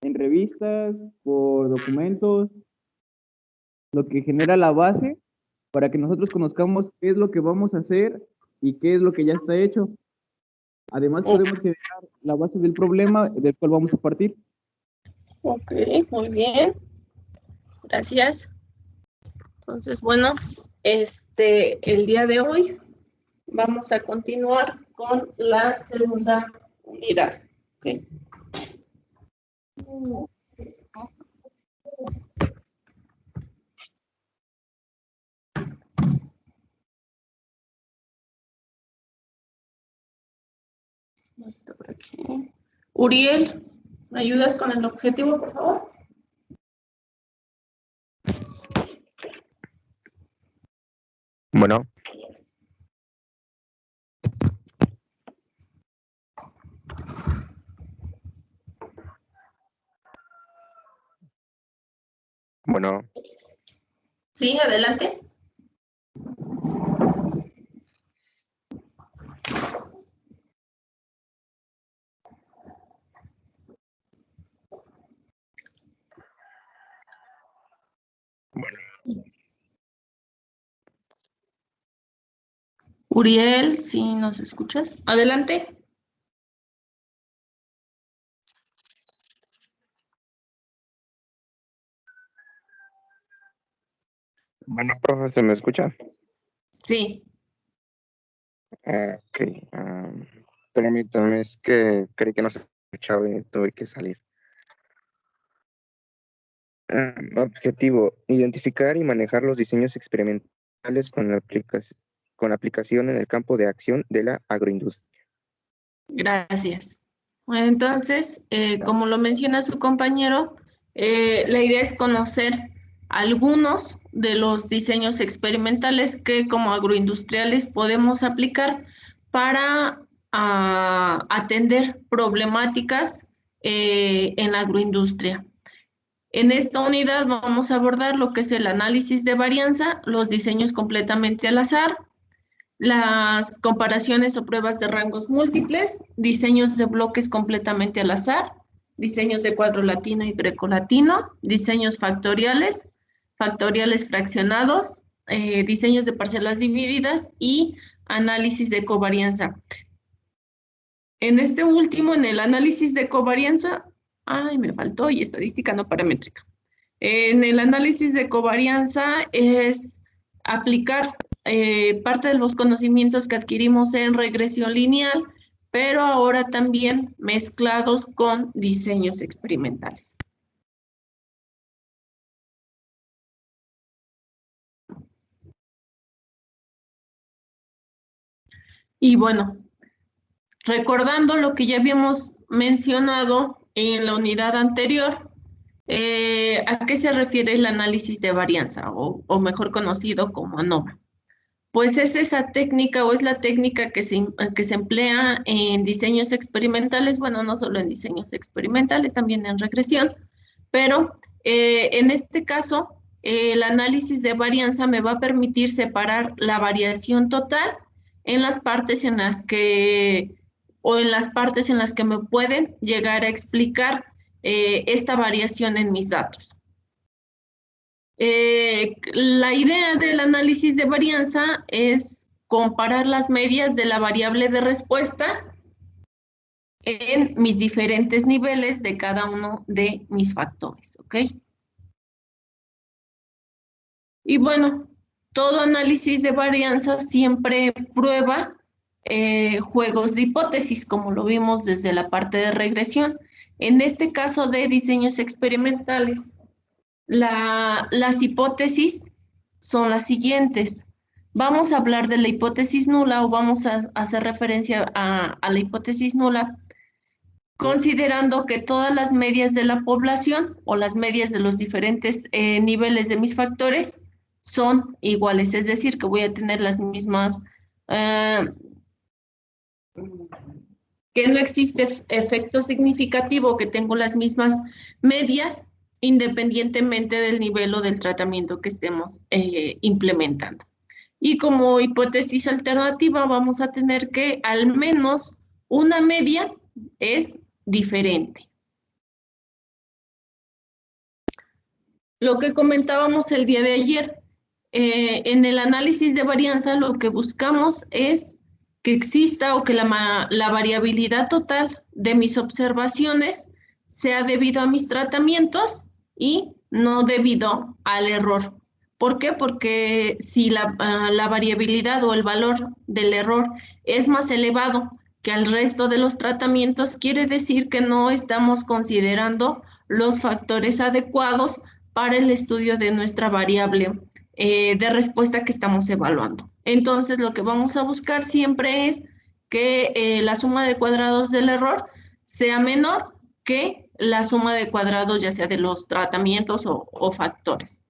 en revistas, por documentos, lo que genera la base para que nosotros conozcamos qué es lo que vamos a hacer y qué es lo que ya está hecho. Además, podemos generar la base del problema del cual vamos a partir. Ok, muy bien. Gracias. Entonces, bueno, el día de hoy vamos a continuar con la segunda unidad. Okay. Está por aquí. Uriel, ¿me ayudas con el objetivo, por favor? Bueno. Bueno. Sí, adelante. Bueno. Uriel, si nos escuchas, adelante. Bueno, profe, ¿se me escucha? Sí. Ok. Permítame, es que creí que no se escuchaba y tuve que salir. Objetivo: identificar y manejar los diseños experimentales con aplicación en el campo de acción de la agroindustria. Gracias. Entonces, como lo menciona su compañero, la idea es conocer algunos de los diseños experimentales que como agroindustriales podemos aplicar para atender problemáticas en la agroindustria. En esta unidad vamos a abordar lo que es el análisis de varianza, los diseños completamente al azar, las comparaciones o pruebas de rangos múltiples, diseños de bloques completamente al azar, diseños de cuadro latino y grecolatino, diseños factoriales, factoriales fraccionados, diseños de parcelas divididas y análisis de covarianza. En este último, en el análisis de covarianza, me faltó, y estadística no paramétrica. En el análisis de covarianza es aplicar parte de los conocimientos que adquirimos en regresión lineal, pero ahora también mezclados con diseños experimentales. Y bueno, recordando lo que ya habíamos mencionado en la unidad anterior, ¿a qué se refiere el análisis de varianza o mejor conocido como ANOVA? Pues es esa técnica o es la técnica que se emplea en diseños experimentales, bueno, no solo en diseños experimentales, también en regresión, pero en este caso, el análisis de varianza me va a permitir separar la variación total en las partes en las que, o en las partes en las que me pueden llegar a explicar esta variación en mis datos. La idea del análisis de varianza es comparar las medias de la variable de respuesta en mis diferentes niveles de cada uno de mis factores, ¿ok? Y bueno, todo análisis de varianza siempre prueba juegos de hipótesis, como lo vimos desde la parte de regresión. En este caso de diseños experimentales, las hipótesis son las siguientes. Vamos a hablar de la hipótesis nula o vamos a hacer referencia a la hipótesis nula, considerando que todas las medias de la población o las medias de los diferentes niveles de mis factores son iguales, es decir, que voy a tener las mismas, que no existe efecto significativo, que tengo las mismas medias independientemente del nivel o del tratamiento que estemos implementando. Y como hipótesis alternativa vamos a tener que al menos una media es diferente. Lo que comentábamos el día de ayer, en el análisis de varianza lo que buscamos es que exista o que la variabilidad total de mis observaciones sea debido a mis tratamientos y no debido al error. ¿Por qué? Porque si la variabilidad o el valor del error es más elevado que el resto de los tratamientos, quiere decir que no estamos considerando los factores adecuados para el estudio de nuestra variable de respuesta que estamos evaluando. Entonces, lo que vamos a buscar siempre es que la suma de cuadrados del error sea menor que la suma de cuadrados ya sea de los tratamientos o factores.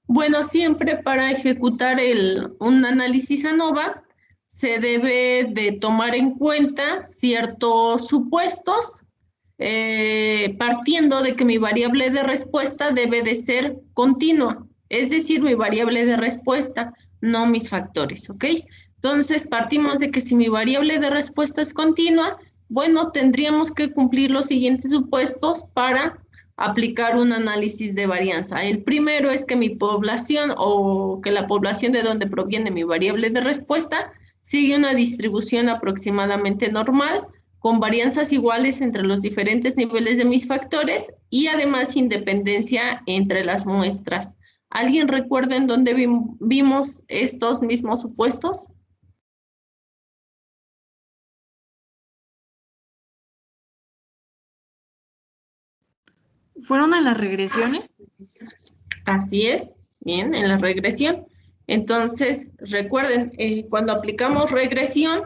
Bueno, siempre para ejecutar un análisis ANOVA se debe de tomar en cuenta ciertos supuestos, partiendo de que mi variable de respuesta debe de ser continua, es decir, mi variable de respuesta, no mis factores, ¿ok? Entonces, partimos de que si mi variable de respuesta es continua, bueno, tendríamos que cumplir los siguientes supuestos para aplicar un análisis de varianza. El primero es que mi población o que la población de donde proviene mi variable de respuesta sigue una distribución aproximadamente normal, con varianzas iguales entre los diferentes niveles de mis factores y además independencia entre las muestras. ¿Alguien recuerda en dónde vimos estos mismos supuestos? ¿Fueron en las regresiones? Así es, bien, en la regresión. Entonces, recuerden, cuando aplicamos regresión,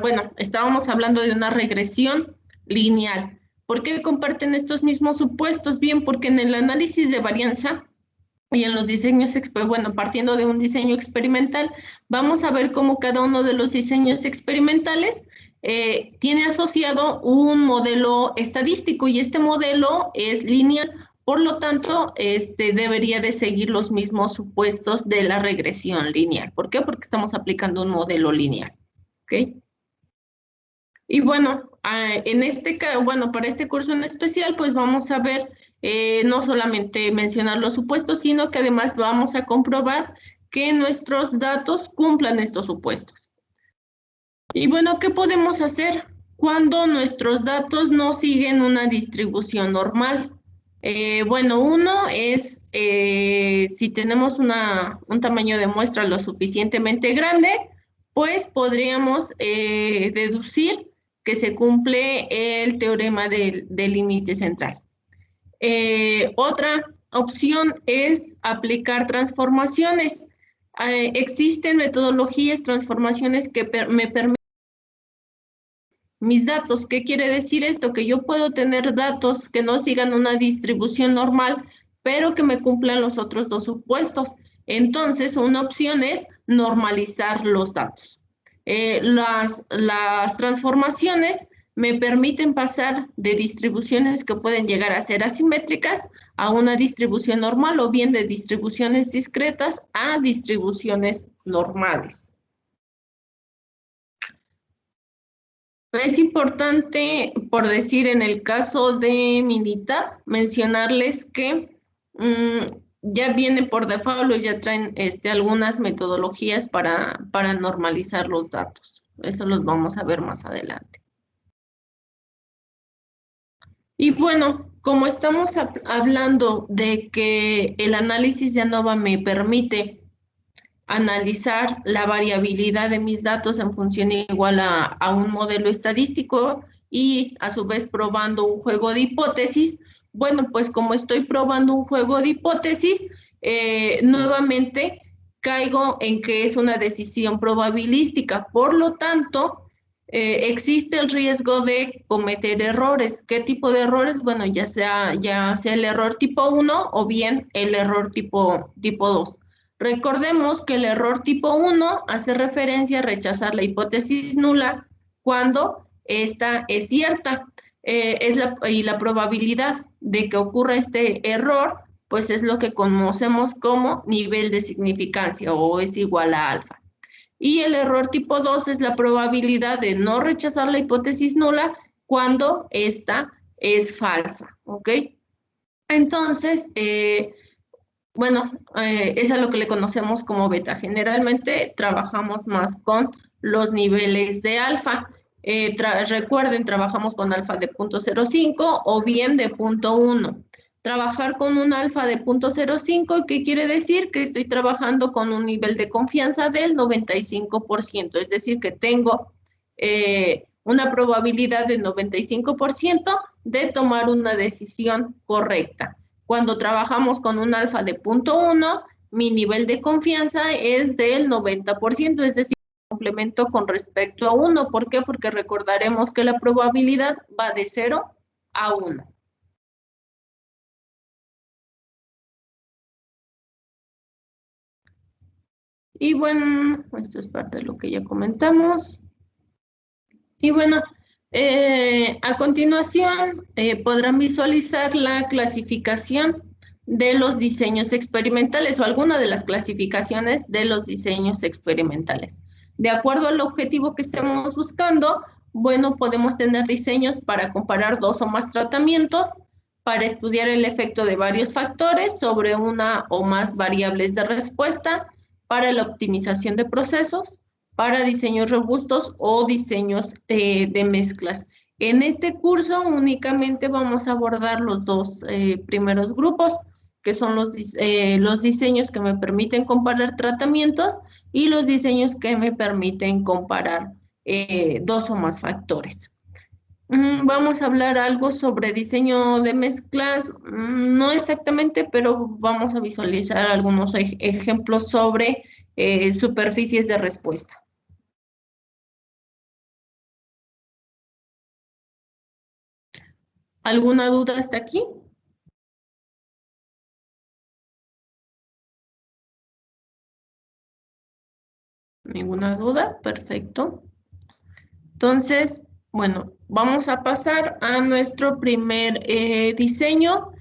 bueno, estábamos hablando de una regresión lineal. ¿Por qué comparten estos mismos supuestos? Bien, porque en el análisis de varianza y en los diseños, bueno, partiendo de un diseño experimental, vamos a ver cómo cada uno de los diseños experimentales tiene asociado un modelo estadístico y este modelo es lineal. Por lo tanto, debería de seguir los mismos supuestos de la regresión lineal. ¿Por qué? Porque estamos aplicando un modelo lineal. ¿Ok? Y bueno, en este caso, bueno, para este curso en especial, pues vamos a ver no solamente mencionar los supuestos, sino que además vamos a comprobar que nuestros datos cumplan estos supuestos. Y bueno, ¿qué podemos hacer cuando nuestros datos no siguen una distribución normal? Bueno, uno es si tenemos un tamaño de muestra lo suficientemente grande, pues podríamos deducir que se cumple el teorema del límite central. Otra opción es aplicar transformaciones. Existen metodologías, transformaciones que me permiten mis datos. ¿Qué quiere decir esto? Que yo puedo tener datos que no sigan una distribución normal, pero que me cumplan los otros dos supuestos. Entonces, una opción es normalizar los datos. Las transformaciones me permiten pasar de distribuciones que pueden llegar a ser asimétricas a una distribución normal o bien de distribuciones discretas a distribuciones normales. Es importante, por decir, en el caso de Minitab, mencionarles que ya viene por default o ya traen algunas metodologías para normalizar los datos. Eso los vamos a ver más adelante. Y bueno, como estamos hablando de que el análisis de ANOVA me permite analizar la variabilidad de mis datos en función igual a un modelo estadístico y a su vez probando un juego de hipótesis. Bueno, pues como estoy probando un juego de hipótesis, nuevamente caigo en que es una decisión probabilística. Por lo tanto, existe el riesgo de cometer errores. ¿Qué tipo de errores? Bueno, ya sea el error tipo 1 o bien el error tipo 2. Recordemos que el error tipo 1 hace referencia a rechazar la hipótesis nula cuando esta es cierta. Y la probabilidad de que ocurra este error, pues es lo que conocemos como nivel de significancia o es igual a alfa. Y el error tipo 2 es la probabilidad de no rechazar la hipótesis nula cuando esta es falsa, ¿ok? Entonces, bueno, es a lo que le conocemos como beta. Generalmente trabajamos más con los niveles de alfa. Recuerden, trabajamos con alfa de 0.05 o bien de 0.1. Trabajar con un alfa de 0.05, ¿qué quiere decir? Que estoy trabajando con un nivel de confianza del 95%, es decir, que tengo una probabilidad del 95% de tomar una decisión correcta. Cuando trabajamos con un alfa de 0.1, mi nivel de confianza es del 90%, es decir, complemento con respecto a 1. ¿Por qué? Porque recordaremos que la probabilidad va de 0 a 1. Y bueno, esto es parte de lo que ya comentamos. Y bueno, a continuación podrán visualizar la clasificación de los diseños experimentales o alguna de las clasificaciones de los diseños experimentales. De acuerdo al objetivo que estemos buscando, bueno, podemos tener diseños para comparar 2 o más tratamientos, para estudiar el efecto de varios factores sobre una o más variables de respuesta, para la optimización de procesos, para diseños robustos o diseños de mezclas. En este curso únicamente vamos a abordar los dos primeros grupos, que son los diseños que me permiten comparar tratamientos y los diseños que me permiten comparar 2 o más factores. Vamos a hablar algo sobre diseño de mezclas, no exactamente, pero vamos a visualizar algunos ejemplos sobre superficies de respuesta. ¿Alguna duda hasta aquí? ¿Ninguna duda? Perfecto. Entonces, bueno, vamos a pasar a nuestro primer diseño.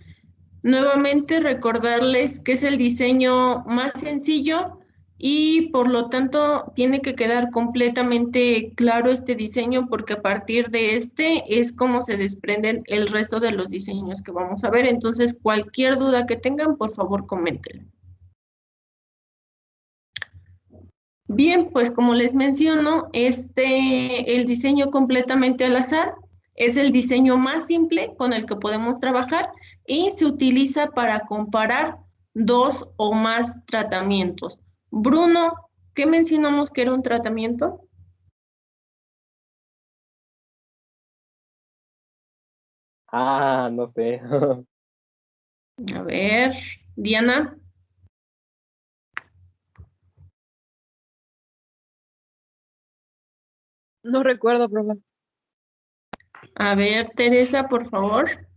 Nuevamente recordarles que es el diseño más sencillo y por lo tanto tiene que quedar completamente claro este diseño porque a partir de este es como se desprenden el resto de los diseños que vamos a ver. Entonces, cualquier duda que tengan, por favor, coméntenla. Bien, pues como les menciono, el diseño completamente al azar es el diseño más simple con el que podemos trabajar y se utiliza para comparar 2 o más tratamientos. Bruno, ¿qué mencionamos que era un tratamiento? No sé. A ver, Diana. No recuerdo, profe. A ver, Teresa, por favor.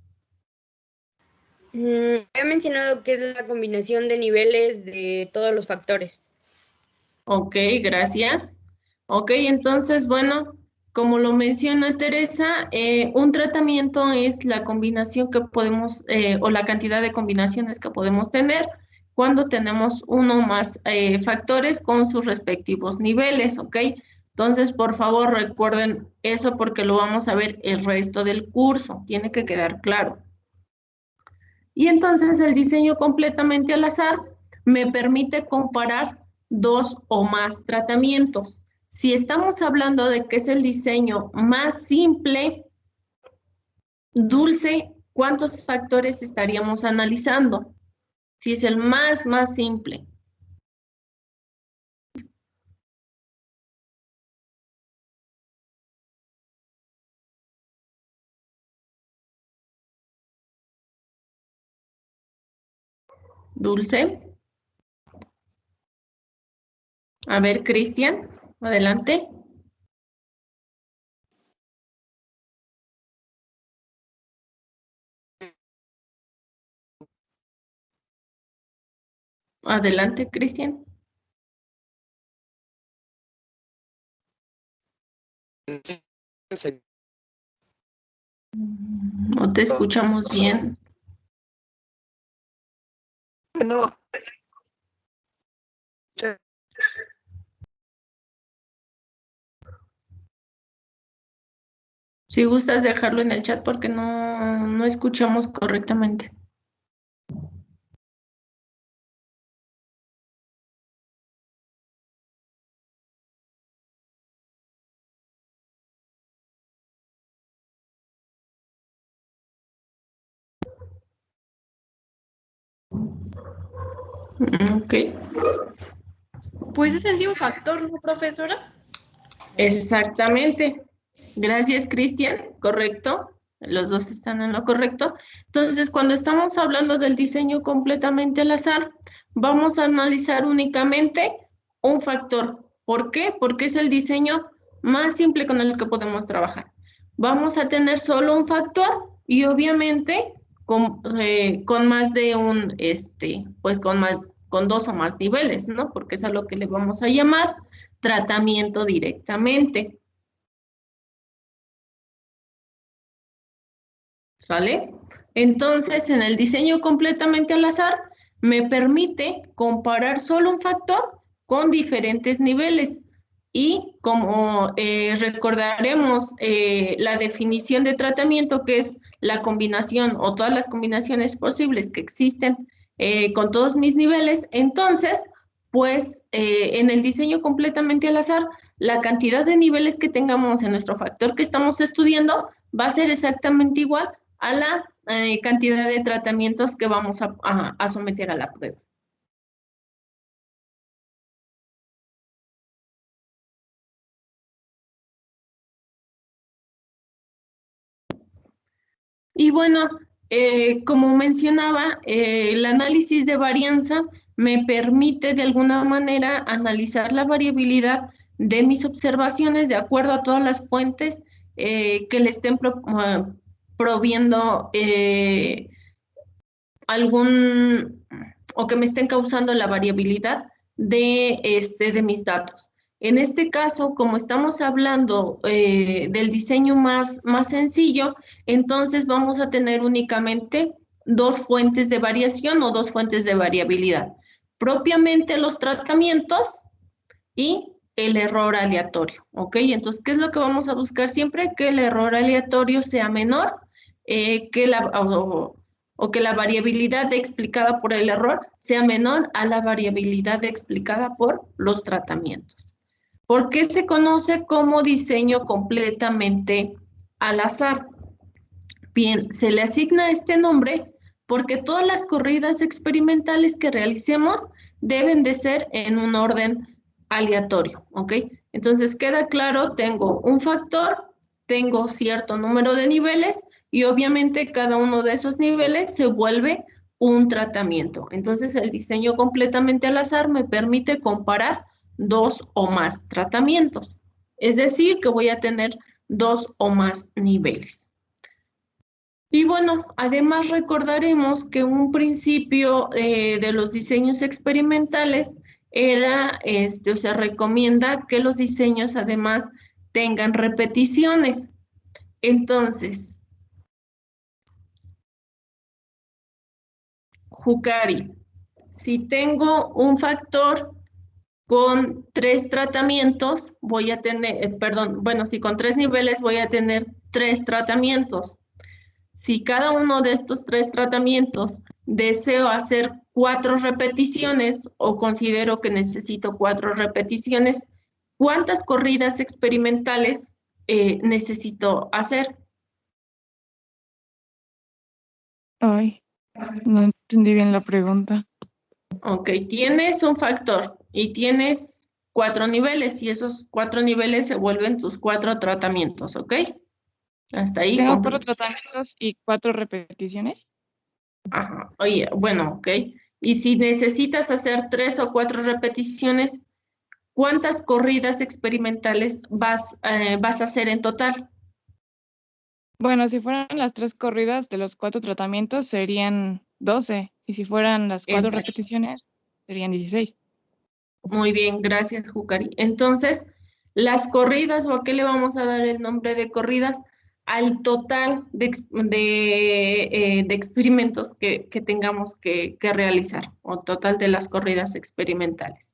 He mencionado que es la combinación de niveles de todos los factores. Ok, gracias. Ok, entonces, bueno, como lo menciona Teresa, un tratamiento es la combinación que podemos, o la cantidad de combinaciones que podemos tener cuando tenemos uno o más factores con sus respectivos niveles, ¿ok? Entonces, por favor, recuerden eso porque lo vamos a ver el resto del curso, tiene que quedar claro. Y entonces el diseño completamente al azar me permite comparar 2 o más tratamientos. Si estamos hablando de que es el diseño más simple, dulce, ¿cuántos factores estaríamos analizando? Si es el más simple. Dulce. A ver, Cristian, adelante. Adelante, Cristian. No te escuchamos bien. No. Si gustas dejarlo en el chat porque no escuchamos correctamente. Ok. Pues es en sí un factor, ¿no, profesora? Exactamente. Gracias, Cristian. Correcto. Los dos están en lo correcto. Entonces, cuando estamos hablando del diseño completamente al azar, vamos a analizar únicamente un factor. ¿Por qué? Porque es el diseño más simple con el que podemos trabajar. Vamos a tener solo un factor y obviamente con más de un, pues con dos o más niveles, ¿no? Porque es a lo que le vamos a llamar tratamiento directamente. ¿Sale? Entonces, en el diseño completamente al azar, me permite comparar solo un factor con diferentes niveles. Y como recordaremos la definición de tratamiento, que es la combinación o todas las combinaciones posibles que existen con todos mis niveles, entonces, pues en el diseño completamente al azar, la cantidad de niveles que tengamos en nuestro factor que estamos estudiando va a ser exactamente igual a la cantidad de tratamientos que vamos a someter a la prueba. Y bueno, como mencionaba, el análisis de varianza me permite de alguna manera analizar la variabilidad de mis observaciones de acuerdo a todas las fuentes que le estén proviendo algún o que me estén causando la variabilidad de mis datos. En este caso, como estamos hablando del diseño más sencillo, entonces vamos a tener únicamente dos fuentes de variación o dos fuentes de variabilidad. Propiamente los tratamientos y el error aleatorio, ¿ok? Entonces, ¿qué es lo que vamos a buscar siempre? Que el error aleatorio sea menor que o que la variabilidad explicada por el error sea menor a la variabilidad explicada por los tratamientos. ¿Por qué se conoce como diseño completamente al azar? Bien, se le asigna este nombre porque todas las corridas experimentales que realicemos deben de ser en un orden aleatorio, ¿ok? Entonces queda claro, tengo un factor, tengo cierto número de niveles y obviamente cada uno de esos niveles se vuelve un tratamiento. Entonces el diseño completamente al azar me permite comparar dos o más tratamientos. Es decir, que voy a tener dos o más niveles. Y bueno, además recordaremos que un principio de los diseños experimentales era, o se recomienda que los diseños además tengan repeticiones. Entonces, Jukari, si tengo un factor con 3 tratamientos, voy a tener, perdón, bueno, si con 3 niveles voy a tener 3 tratamientos. Si cada uno de estos 3 tratamientos deseo hacer 4 repeticiones o considero que necesito 4 repeticiones, ¿cuántas corridas experimentales necesito hacer? Ay, no entendí bien la pregunta. Ok, tienes un factor y tienes 4 niveles y esos 4 niveles se vuelven tus 4 tratamientos, ¿ok? Hasta ahí. Tengo 4 tratamientos y 4 repeticiones. Ajá. Oye, bueno, ok. Y si necesitas hacer 3 o 4 repeticiones, ¿cuántas corridas experimentales vas a hacer en total? Bueno, si fueran las 3 corridas de los 4 tratamientos serían 12. Y si fueran las 4 Exacto. repeticiones serían 16. Muy bien, gracias, Jukari. Entonces, las corridas, ¿o a qué le vamos a dar el nombre de corridas? Al total de experimentos que tengamos que realizar, o total de las corridas experimentales.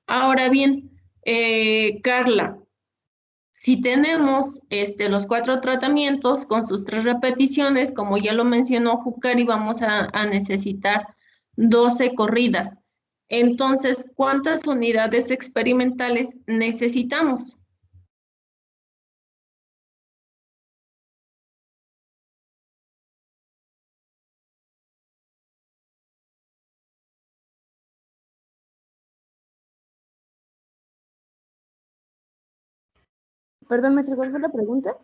Ahora bien, Carla, Si tenemos los 4 tratamientos con sus 3 repeticiones, como ya lo mencionó Jukari, vamos a necesitar 12 corridas. Entonces, ¿cuántas unidades experimentales necesitamos? Perdón, maestra, ¿cuál fue la pregunta?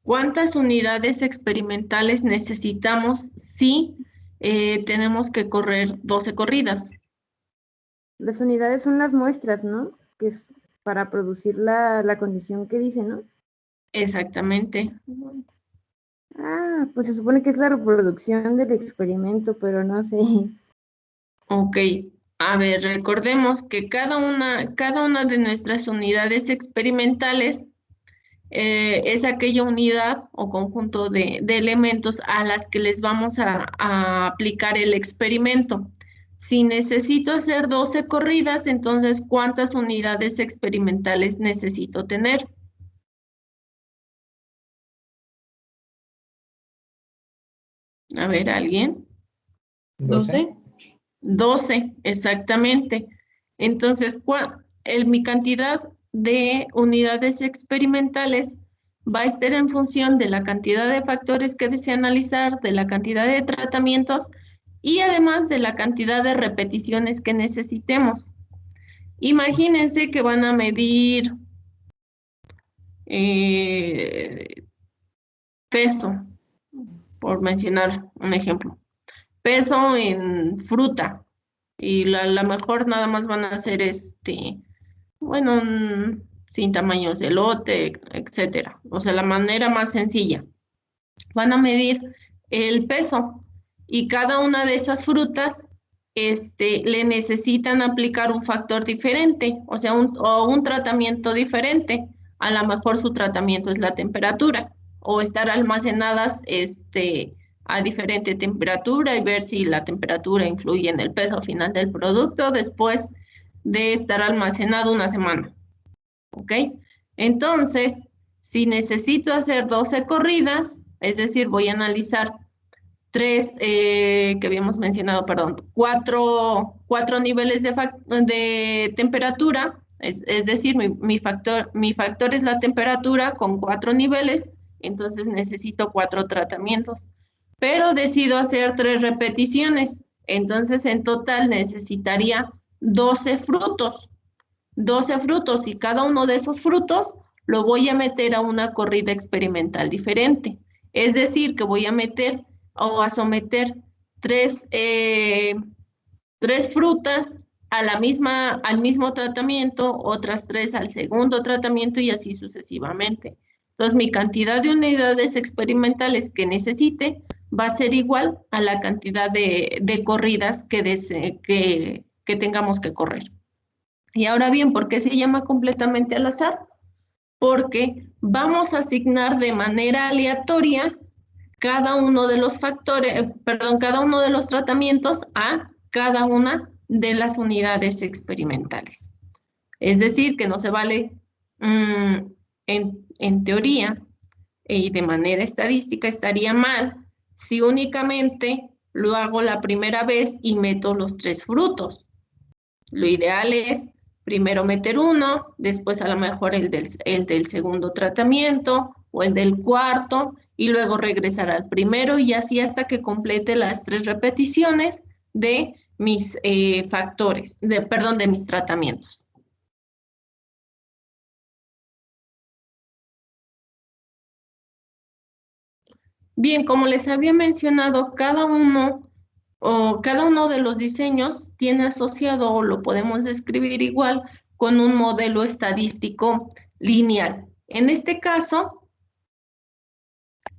¿Cuántas unidades experimentales necesitamos si tenemos que correr 12 corridas? Las unidades son las muestras, ¿no? Que es para producir la condición que dice, ¿no? Exactamente. Ah, pues se supone que es la reproducción del experimento, pero no sé. Ok, a ver, recordemos que cada una de nuestras unidades experimentales es aquella unidad o conjunto de elementos a las que les vamos a aplicar el experimento. Si necesito hacer 12 corridas, entonces, ¿cuántas unidades experimentales necesito tener? A ver, ¿alguien? 12. 12, exactamente. Entonces, mi cantidad de unidades experimentales va a estar en función de la cantidad de factores que desea analizar, de la cantidad de tratamientos y además de la cantidad de repeticiones que necesitemos. Imagínense que van a medir peso, por mencionar un ejemplo. Peso en fruta. Y la mejor nada más van a hacer bueno, sin tamaños de lote, etcétera. O sea, la manera más sencilla. Van a medir el peso y cada una de esas frutas le necesitan aplicar un factor diferente, o sea, un tratamiento diferente. A lo mejor su tratamiento es la temperatura o estar almacenadas a diferente temperatura y ver si la temperatura influye en el peso final del producto después de estar almacenado una semana. ¿Ok? Entonces, si necesito hacer 12 corridas, es decir, voy a analizar que habíamos mencionado, perdón, cuatro niveles de temperatura, es decir, mi factor es la temperatura con 4 niveles, entonces necesito 4 tratamientos, pero decido hacer 3 repeticiones, entonces en total necesitaría 12 frutos. 12 frutos y cada uno de esos frutos lo voy a meter a una corrida experimental diferente. Es decir, que voy a meter o a someter 3 frutas al mismo tratamiento, otras 3 al segundo tratamiento y así sucesivamente. Entonces, mi cantidad de unidades experimentales que necesite va a ser igual a la cantidad de corridas que tengamos que correr. Y ahora bien, ¿por qué se llama completamente al azar? Porque vamos a asignar de manera aleatoria cada uno de los cada uno de los tratamientos a cada una de las unidades experimentales. Es decir, que no se vale en teoría y de manera estadística estaría mal si únicamente lo hago la primera vez y meto los 3 frutos. Lo ideal es primero meter uno, después a lo mejor el del segundo tratamiento o el del cuarto y luego regresar al primero y así hasta que complete las 3 repeticiones de mis de mis tratamientos. Bien, como les había mencionado, cada uno de los diseños tiene asociado o lo podemos describir igual con un modelo estadístico lineal. En este caso,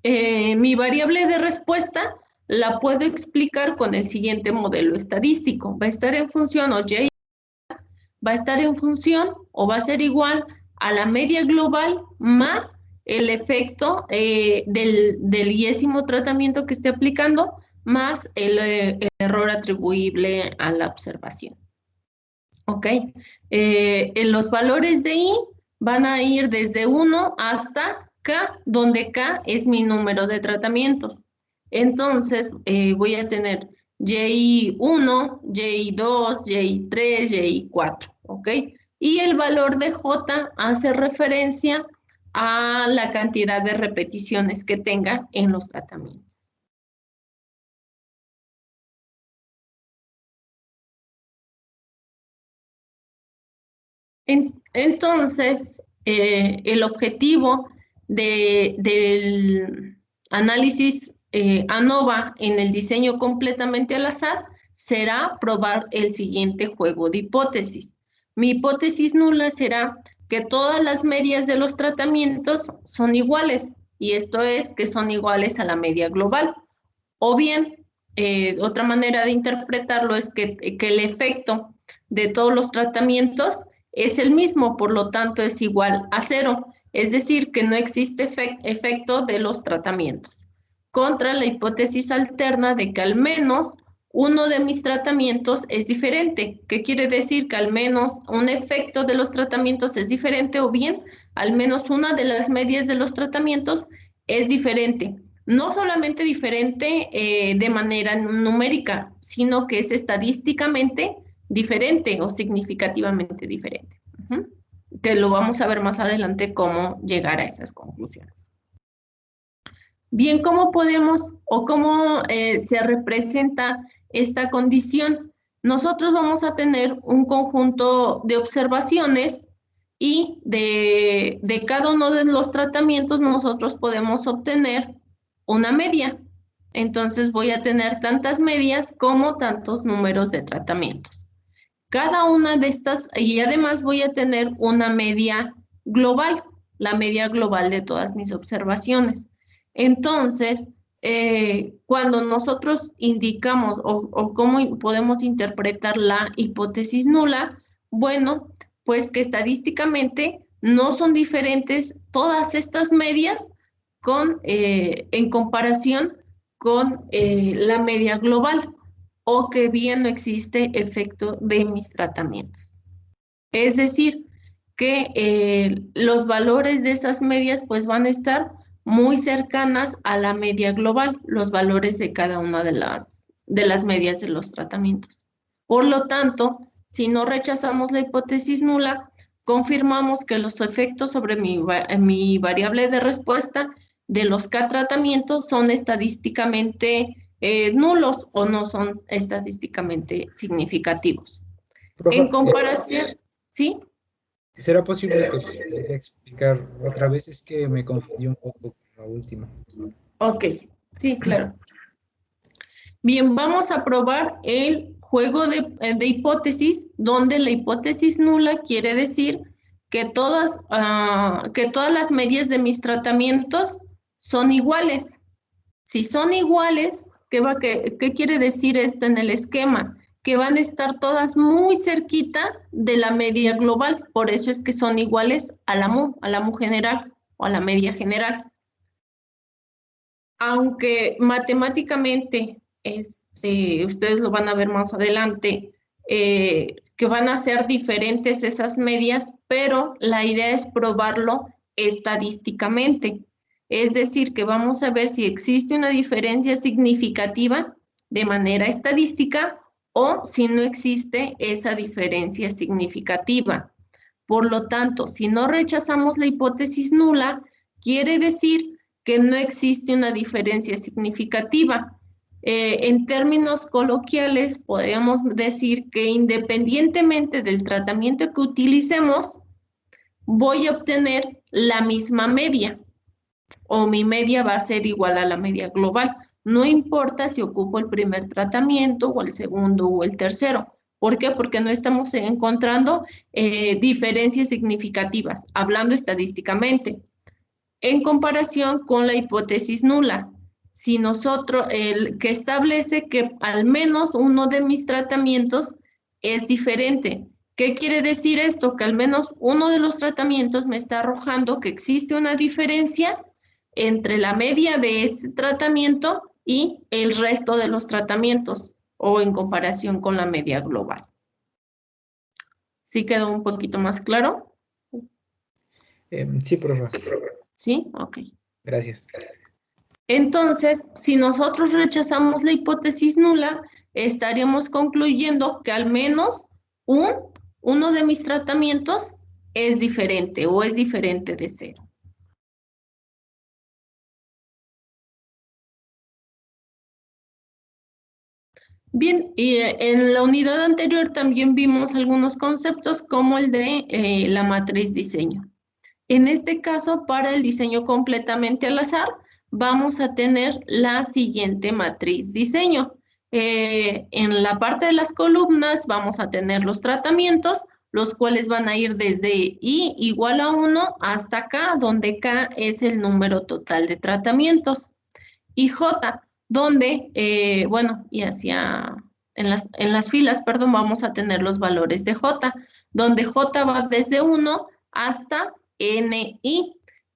mi variable de respuesta la puedo explicar con el siguiente modelo estadístico. Va a estar en función o Y va a estar en función o va a ser igual a la media global más el efecto del yésimo tratamiento que esté aplicando más el error atribuible a la observación. ¿Ok? En los valores de I van a ir desde 1 hasta K, donde K es mi número de tratamientos. Entonces, voy a tener Y1, Y2, Y3, Y4, ¿ok? Y el valor de J hace referencia a la cantidad de repeticiones que tenga en los tratamientos. Entonces, el objetivo del análisis ANOVA en el diseño completamente al azar será probar el siguiente juego de hipótesis. Mi hipótesis nula será que todas las medias de los tratamientos son iguales, y esto es que son iguales a la media global. O bien, otra manera de interpretarlo es que el efecto de todos los tratamientos es el mismo, por lo tanto es igual a 0, es decir, que no existe efecto de los tratamientos. Contra la hipótesis alterna de que al menos uno de mis tratamientos es diferente. ¿Qué quiere decir? Que al menos un efecto de los tratamientos es diferente, o bien al menos una de las medias de los tratamientos es diferente. No solamente diferente de manera numérica, sino que es estadísticamente diferente o significativamente diferente. Que lo vamos a ver más adelante cómo llegar a esas conclusiones. Bien, ¿cómo podemos o cómo se representa esta condición? Nosotros vamos a tener un conjunto de observaciones y de cada uno de los tratamientos nosotros podemos obtener una media. Entonces voy a tener tantas medias como tantos números de tratamientos. Cada una de estas, y además voy a tener una media global, la media global de todas mis observaciones. Entonces, cuando nosotros indicamos o cómo podemos interpretar la hipótesis nula, bueno, pues que estadísticamente no son diferentes todas estas medias en comparación con la media global, o que bien no existe efecto de mis tratamientos. Es decir, que los valores de esas medias pues van a estar muy cercanas a la media global, los valores de cada una de las medias de los tratamientos. Por lo tanto, si no rechazamos la hipótesis nula, confirmamos que los efectos sobre mi variable de respuesta de los K tratamientos son estadísticamente nulos o no son estadísticamente significativos. Profe, En comparación, ¿sí? ¿será posible que pueda explicar otra vez? Es que me confundí un poco con la última. Ok, sí, claro. Bien, vamos a probar el juego de hipótesis, donde la hipótesis nula quiere decir que todas las medias de mis tratamientos son iguales. Si son iguales, ¿qué quiere decir esto en el esquema? Que van a estar todas muy cerquita de la media global, por eso es que son iguales a la mu general o a la media general. Aunque matemáticamente, ustedes lo van a ver más adelante, que van a ser diferentes esas medias, pero la idea es probarlo estadísticamente. Es decir, que vamos a ver si existe una diferencia significativa de manera estadística o si no existe esa diferencia significativa. Por lo tanto, si no rechazamos la hipótesis nula, quiere decir que no existe una diferencia significativa. En términos coloquiales, podríamos decir que independientemente del tratamiento que utilicemos, voy a obtener la misma media, o mi media va a ser igual a la media global. No importa si ocupo el primer tratamiento o el segundo o el tercero. ¿Por qué? Porque no estamos encontrando diferencias significativas, hablando estadísticamente, en comparación con la hipótesis nula. Si nosotros, el que establece que al menos uno de mis tratamientos es diferente. ¿Qué quiere decir esto? Que al menos uno de los tratamientos me está arrojando que existe una diferencia entre la media de ese tratamiento y el resto de los tratamientos, o en comparación con la media global. ¿Sí quedó un poquito más claro? Sí, profe. ¿Sí? Ok. Gracias. Entonces, si nosotros rechazamos la hipótesis nula, estaríamos concluyendo que al menos uno de mis tratamientos es diferente o es diferente de 0. Bien, y en la unidad anterior también vimos algunos conceptos como el de la matriz diseño. En este caso, para el diseño completamente al azar, vamos a tener la siguiente matriz diseño. En la parte de las columnas vamos a tener los tratamientos, los cuales van a ir desde I igual a 1 hasta K, donde K es el número total de tratamientos. Y J, donde, y en las filas, perdón, vamos a tener los valores de J, donde J va desde 1 hasta NI.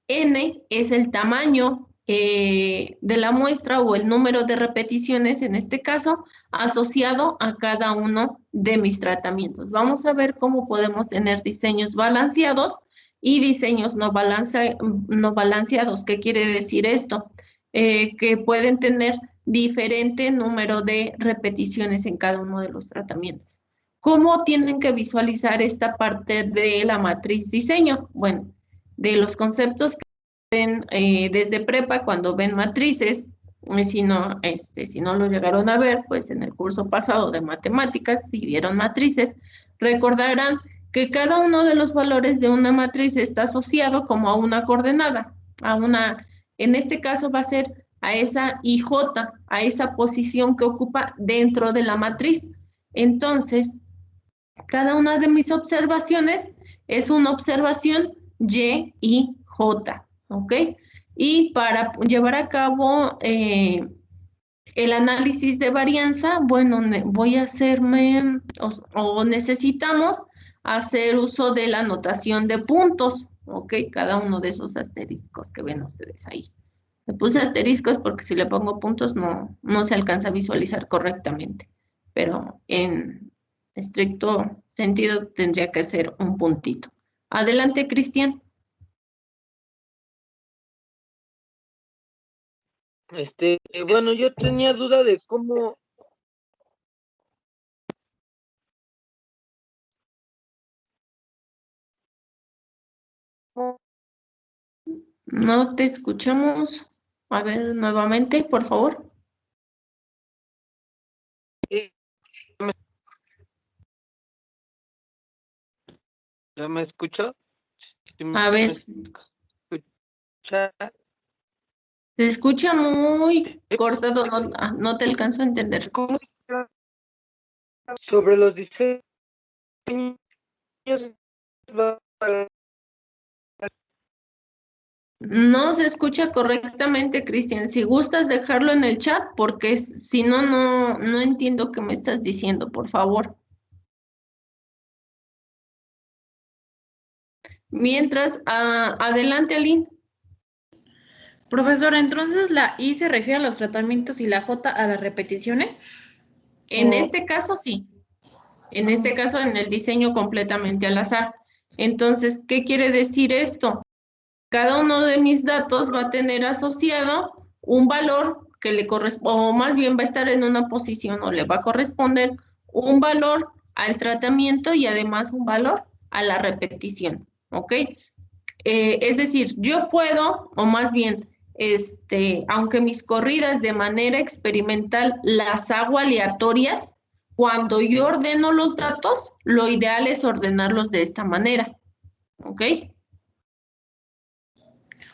N es el tamaño de la muestra o el número de repeticiones, en este caso, asociado a cada uno de mis tratamientos. Vamos a ver cómo podemos tener diseños balanceados y diseños no balanceados. ¿Qué quiere decir esto? Que pueden tener diferente número de repeticiones en cada uno de los tratamientos. ¿Cómo tienen que visualizar esta parte de la matriz diseño? Bueno, de los conceptos que ven desde prepa cuando ven matrices, si no lo llegaron a ver, pues en el curso pasado de matemáticas, si vieron matrices, recordarán que cada uno de los valores de una matriz está asociado como a una coordenada, en este caso va a ser a esa IJ, a esa posición que ocupa dentro de la matriz. Entonces, cada una de mis observaciones es una observación Y y J, ¿ok? Y para llevar a cabo el análisis de varianza, bueno, voy a hacerme, o necesitamos hacer uso de la notación de puntos, ¿ok? Cada uno de esos asteriscos que ven ustedes ahí. Le puse asteriscos porque si le pongo puntos no se alcanza a visualizar correctamente, pero en estricto sentido tendría que ser un puntito. Adelante, Cristian. Bueno, yo tenía duda de cómo... No te escuchamos. A ver, nuevamente, por favor. ¿Ya me escuchó? A ver. Se escucha muy cortado, no te alcanzo a entender. ¿Cómo sobre los diseños? No se escucha correctamente, Cristian. Si gustas dejarlo en el chat, porque si no, no entiendo qué me estás diciendo, por favor. Mientras, adelante, Aline. Profesora, entonces la I se refiere a los tratamientos y la J a las repeticiones. En este caso, sí. En este caso, en el diseño completamente al azar. Entonces, ¿qué quiere decir esto? Cada uno de mis datos va a tener asociado un valor que le corresponde, o más bien va a estar en una posición o le va a corresponder un valor al tratamiento y además un valor a la repetición, ¿ok? Es decir, yo puedo, o más bien, aunque mis corridas de manera experimental las hago aleatorias, cuando yo ordeno los datos, lo ideal es ordenarlos de esta manera, ¿ok?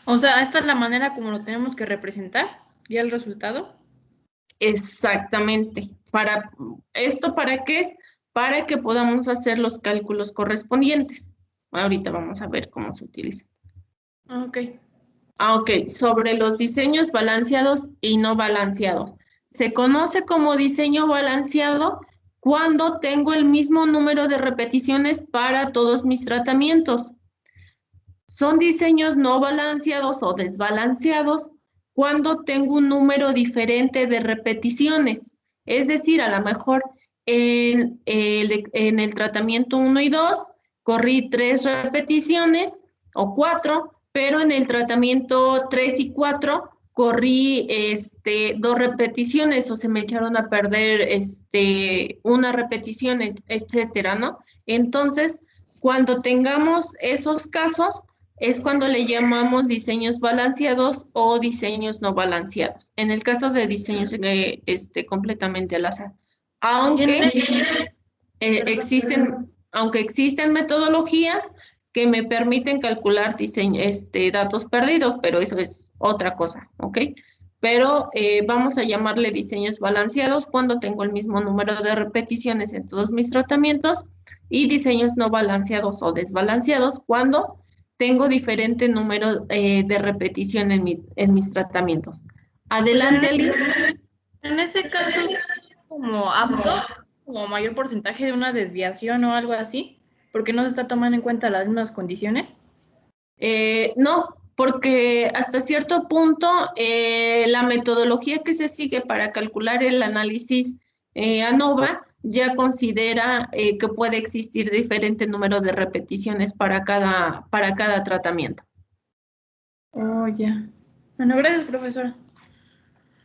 O sea, esta es la manera como lo tenemos que representar, ya el resultado. Exactamente. ¿Para qué es? Para que podamos hacer los cálculos correspondientes. Ahorita vamos a ver cómo se utiliza. Ok. Ok, sobre los diseños balanceados y no balanceados. Se conoce como diseño balanceado cuando tengo el mismo número de repeticiones para todos mis tratamientos. Son diseños no balanceados o desbalanceados cuando tengo un número diferente de repeticiones. Es decir, a lo mejor en el tratamiento 1 y 2 corrí 3 repeticiones, o 4, pero en el tratamiento 3 y 4 corrí 2 repeticiones o se me echaron a perder una repetición, etcétera, ¿no? Entonces, cuando tengamos esos casos, es cuando le llamamos diseños balanceados o diseños no balanceados. En el caso de diseños completamente al azar. Aunque existen metodologías que me permiten calcular datos perdidos, pero eso es otra cosa, ¿ok? Pero vamos a llamarle diseños balanceados cuando tengo el mismo número de repeticiones en todos mis tratamientos y diseños no balanceados o desbalanceados cuando tengo diferente número de repetición en mis tratamientos. Adelante, Ali. En ese caso, ¿es como apto, como mayor porcentaje de una desviación o algo así? ¿Porque no se está tomando en cuenta las mismas condiciones? No, porque hasta cierto punto la metodología que se sigue para calcular el análisis ANOVA ya considera que puede existir diferente número de repeticiones para cada tratamiento. Oh, ya. Bueno, gracias, profesora.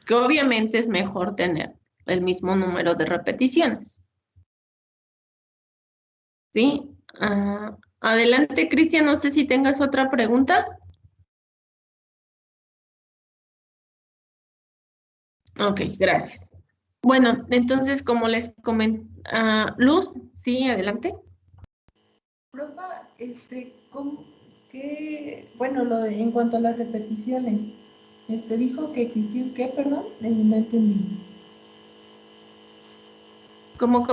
Que obviamente es mejor tener el mismo número de repeticiones. ¿Sí? Adelante, Cristian, no sé si tengas otra pregunta. Ok, gracias. Bueno, entonces, como les comenté, Luz, sí, adelante. Profa, bueno, en cuanto a las repeticiones, dijo que existía, ¿qué, perdón? No entendí. ¿Cómo?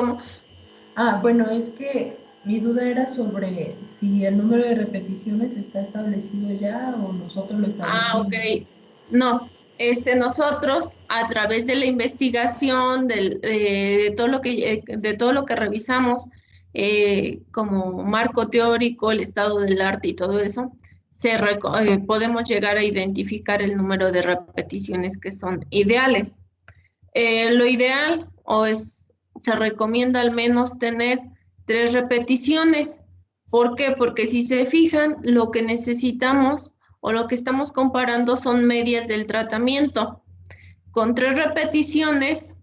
Bueno, es que mi duda era sobre si el número de repeticiones está establecido ya o nosotros lo establecimos. Ok. No, nosotros a través de la investigación de todo lo que revisamos como marco teórico, el estado del arte y todo eso, podemos llegar a identificar el número de repeticiones que son ideales. Lo ideal se recomienda al menos tener 3 repeticiones. ¿Por qué? Porque si se fijan, lo que necesitamos o lo que estamos comparando son medias del tratamiento. Con 3 repeticiones,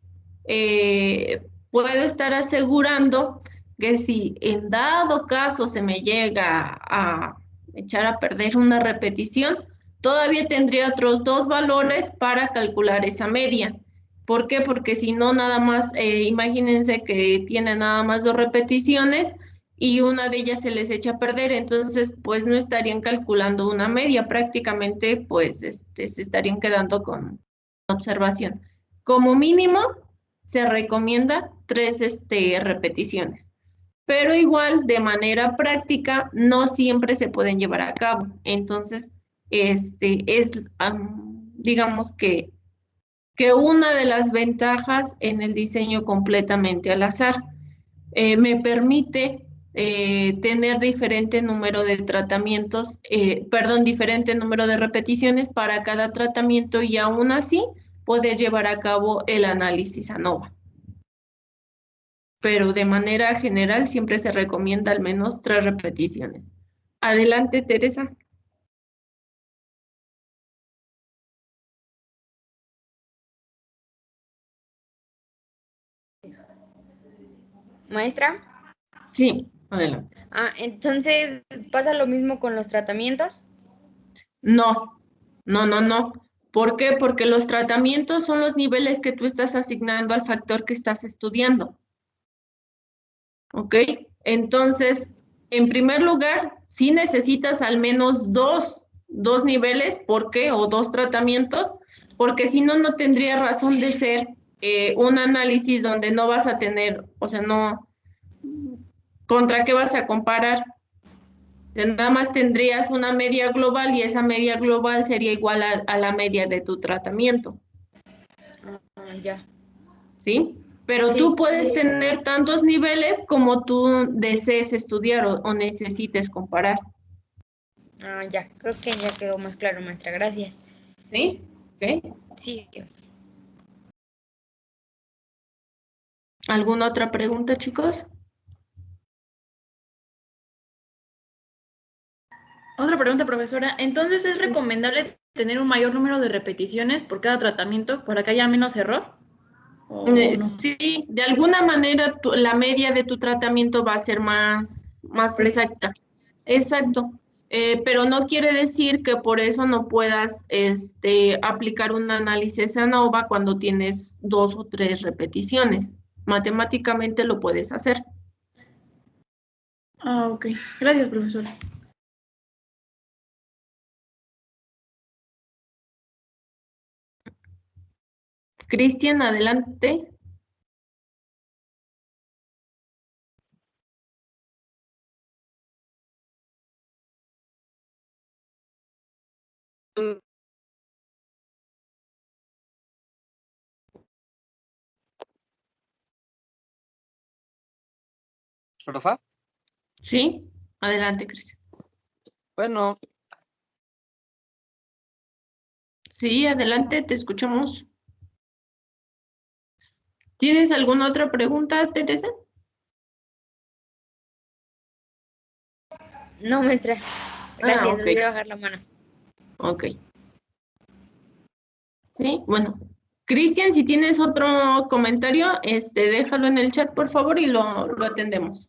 puedo estar asegurando que si en dado caso se me llega a echar a perder una repetición, todavía tendría otros 2 valores para calcular esa media. ¿Por qué? Porque si no, nada más, imagínense que tiene nada más 2 repeticiones y una de ellas se les echa a perder, entonces pues no estarían calculando una media, prácticamente pues se estarían quedando con observación. Como mínimo se recomienda 3 repeticiones, pero igual de manera práctica no siempre se pueden llevar a cabo. Entonces, digamos que una de las ventajas en el diseño completamente al azar. Me permite tener diferente número de tratamientos, diferente número de repeticiones para cada tratamiento y aún así poder llevar a cabo el análisis ANOVA. Pero de manera general siempre se recomienda al menos 3 repeticiones. Adelante, Teresa. Maestra. Sí, adelante. Entonces, ¿pasa lo mismo con los tratamientos? No. ¿Por qué? Porque los tratamientos son los niveles que tú estás asignando al factor que estás estudiando. ¿Ok? Entonces, en primer lugar, sí necesitas al menos dos niveles, ¿por qué? O 2 tratamientos, porque si no, no tendría razón de ser un análisis donde no vas a tener, o sea, no, ¿contra qué vas a comparar? Nada más tendrías una media global y esa media global sería igual a la media de tu tratamiento. Ya. ¿Sí? Pero Sí. tú puedes tener tantos niveles como tú desees estudiar o necesites comparar. Ya, creo que ya quedó más claro, maestra. Gracias. ¿Sí? ¿Ok? Sí. ¿Alguna otra pregunta, chicos? Otra pregunta, profesora. Entonces, ¿es recomendable tener un mayor número de repeticiones por cada tratamiento para que haya menos error? ¿O no? Sí, de alguna manera la media de tu tratamiento va a ser más exacta. Exacto. Pero no quiere decir que por eso no puedas aplicar un análisis ANOVA cuando tienes 2 o 3 repeticiones. Matemáticamente lo puedes hacer. Ah, ok. Gracias, profesora. Cristian, adelante. ¿Profa? Sí, adelante, Cristian. Bueno. Sí, adelante, te escuchamos. ¿Tienes alguna otra pregunta, Teresa? No, maestra. Gracias, ok. olvidé bajar la mano. Ok. Sí, bueno. Cristian, si tienes otro comentario, déjalo en el chat, por favor, y lo atendemos.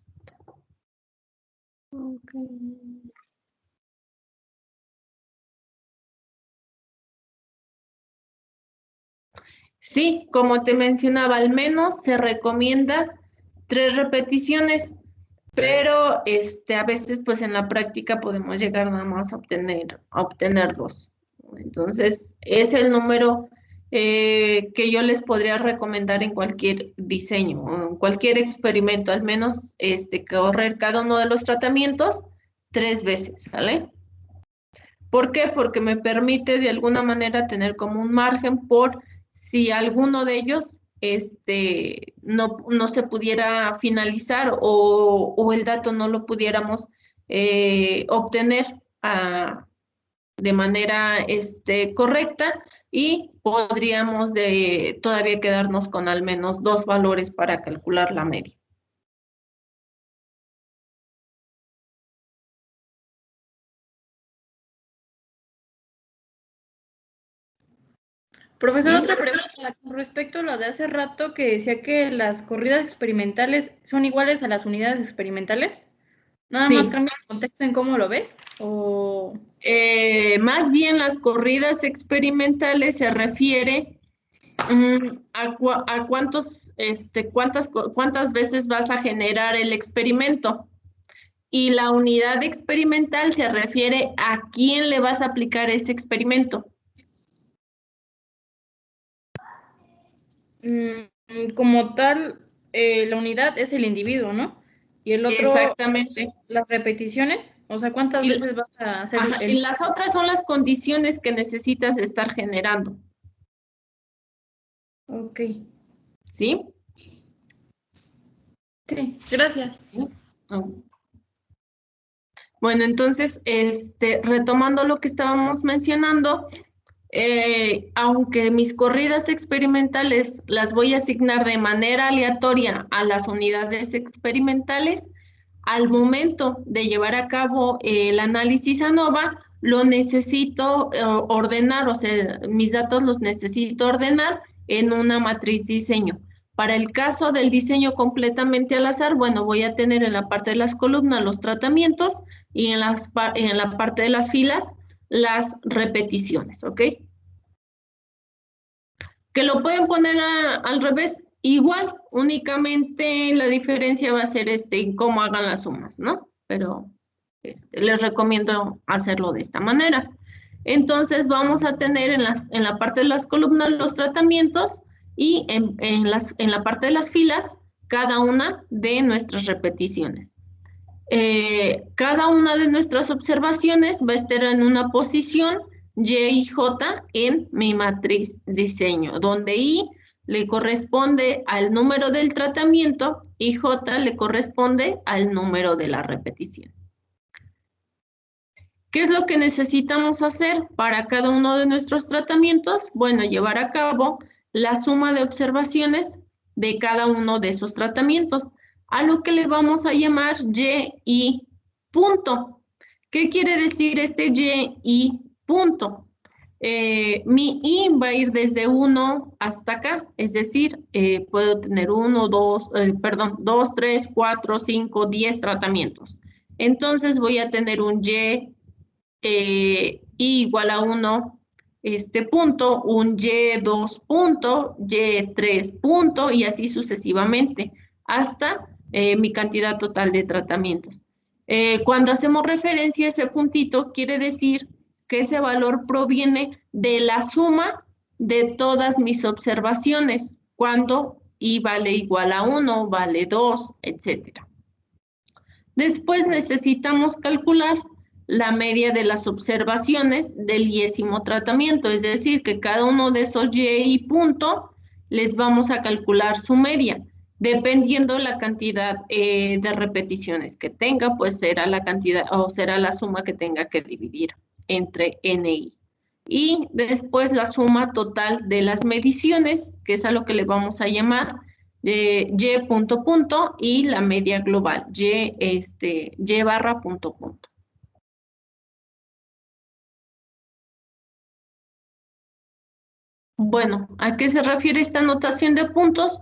Sí, como te mencionaba, al menos se recomienda 3 repeticiones, pero a veces pues en la práctica podemos llegar nada más a obtener 2. Entonces, es el número que yo les podría recomendar en cualquier diseño, o en cualquier experimento, al menos correr cada uno de los tratamientos 3 veces, ¿vale? ¿Por qué? Porque me permite de alguna manera tener como un margen por si alguno de ellos no se pudiera finalizar o el dato no lo pudiéramos obtener de manera correcta y podríamos todavía quedarnos con al menos 2 valores para calcular la media. Profesor, Sí. otra pregunta con respecto a lo de hace rato que decía que las corridas experimentales son iguales a las unidades experimentales. ¿Nada más cambia el contexto en cómo lo ves? ¿O más bien las corridas experimentales se refiere a cuántas veces vas a generar el experimento. Y la unidad experimental se refiere a quién le vas a aplicar ese experimento. Como tal, la unidad es el individuo, ¿no? Y el otro, exactamente, las repeticiones, o sea, ¿cuántas veces vas a hacer y las otras son las condiciones que necesitas estar generando. Ok. ¿Sí? Sí, gracias. ¿Sí? Bueno, entonces, retomando lo que estábamos mencionando, aunque mis corridas experimentales las voy a asignar de manera aleatoria a las unidades experimentales, al momento de llevar a cabo el análisis ANOVA, lo necesito ordenar, o sea, mis datos los necesito ordenar en una matriz diseño. Para el caso del diseño completamente al azar, bueno, voy a tener en la parte de las columnas los tratamientos y en la parte de las filas las repeticiones, ¿ok? Que lo pueden poner al revés, igual, únicamente la diferencia va a ser en cómo hagan las sumas, ¿no? Pero les recomiendo hacerlo de esta manera. Entonces vamos a tener en la parte de las columnas los tratamientos y en la parte de las filas cada una de nuestras repeticiones. Cada una de nuestras observaciones va a estar en una posición Y y J en mi matriz diseño, donde I le corresponde al número del tratamiento y J le corresponde al número de la repetición. ¿Qué es lo que necesitamos hacer para cada uno de nuestros tratamientos? Bueno, llevar a cabo la suma de observaciones de cada uno de esos tratamientos, a lo que le vamos a llamar Y punto. ¿Qué quiere decir este y punto? Mi i va a ir desde 1 hasta acá, es decir, puedo tener 1, 2, 3, 4, 5, 10 tratamientos. Entonces voy a tener un y igual a 1, punto, un y2 punto, y3 punto, y así sucesivamente, hasta mi cantidad total de tratamientos. Cuando hacemos referencia a ese puntito, quiere decir que ese valor proviene de la suma de todas mis observaciones, cuando i vale igual a 1, vale 2, etc. Después necesitamos calcular la media de las observaciones del yésimo tratamiento, es decir, que cada uno de esos y punto les vamos a calcular su media. Dependiendo la cantidad de repeticiones que tenga, pues será la cantidad o será la suma que tenga que dividir entre n y i. Y después la suma total de las mediciones, que es a lo que le vamos a llamar y punto punto y la media global, y barra punto punto. Bueno, ¿a qué se refiere esta notación de puntos?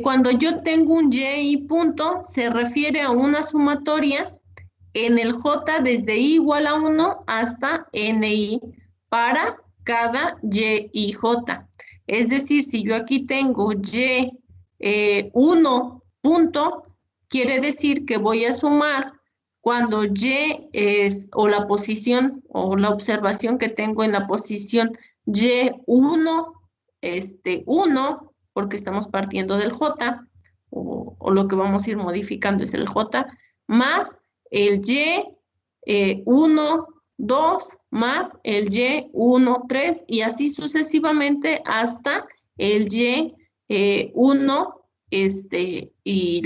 Cuando yo tengo un y punto, se refiere a una sumatoria en el j desde i igual a 1 hasta ni para cada y j. Es decir, si yo aquí tengo y1 punto, quiere decir que voy a sumar cuando y es, o la posición, o la observación que tengo en la posición y1, 1, porque estamos partiendo del j, o lo que vamos a ir modificando es el j, más el y1, 2, más el y1, 3, y así sucesivamente hasta el y1, y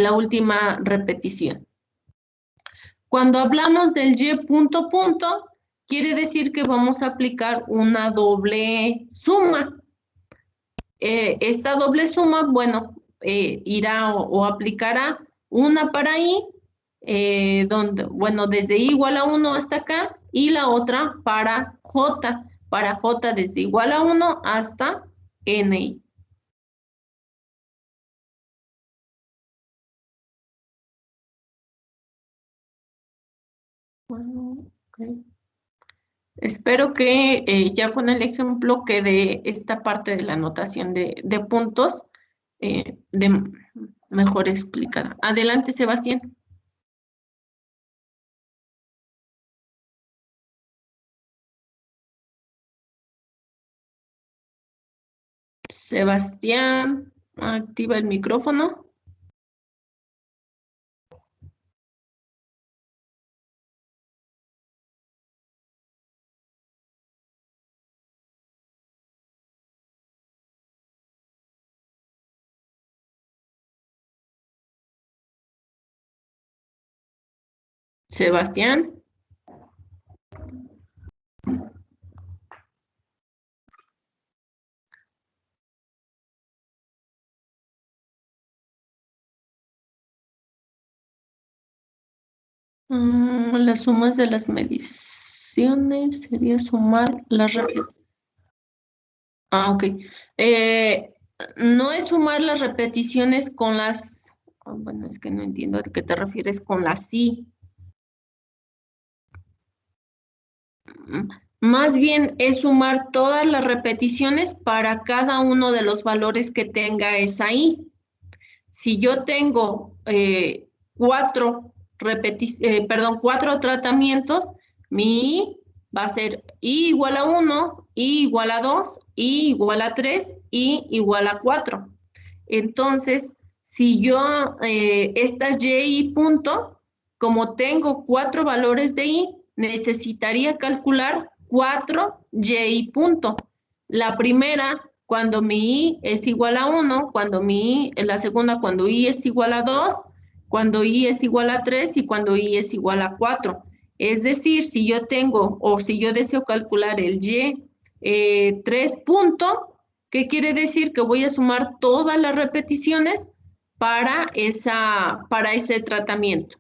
la última repetición. Cuando hablamos del y punto punto, quiere decir que vamos a aplicar una doble suma. Esta doble suma, bueno, irá o aplicará una para i, donde, bueno, desde i igual a 1 hasta acá, y la otra para j desde igual a 1 hasta ni. Bueno, okay. Espero que ya con el ejemplo quede esta parte de la anotación de puntos mejor explicada. Adelante, Sebastián. Sebastián, activa el micrófono. Sebastián. Las sumas de las mediciones sería sumar las repeticiones. Ok. No es sumar las repeticiones con las... bueno, es que no entiendo a qué te refieres con las sí. Más bien es sumar todas las repeticiones para cada uno de los valores que tenga esa i. Si yo tengo 4 tratamientos, mi i va a ser i igual a 1, i igual a 2, i igual a 3, i igual a 4. Entonces, si yo estas y punto, como tengo 4 valores de i, necesitaría calcular 4 y punto. La primera, cuando mi i es igual a 1, la segunda, cuando i es igual a 2, cuando i es igual a 3 y cuando i es igual a 4. Es decir, si yo tengo o si yo deseo calcular el y3 punto, ¿qué quiere decir? Que voy a sumar todas las repeticiones para ese tratamiento.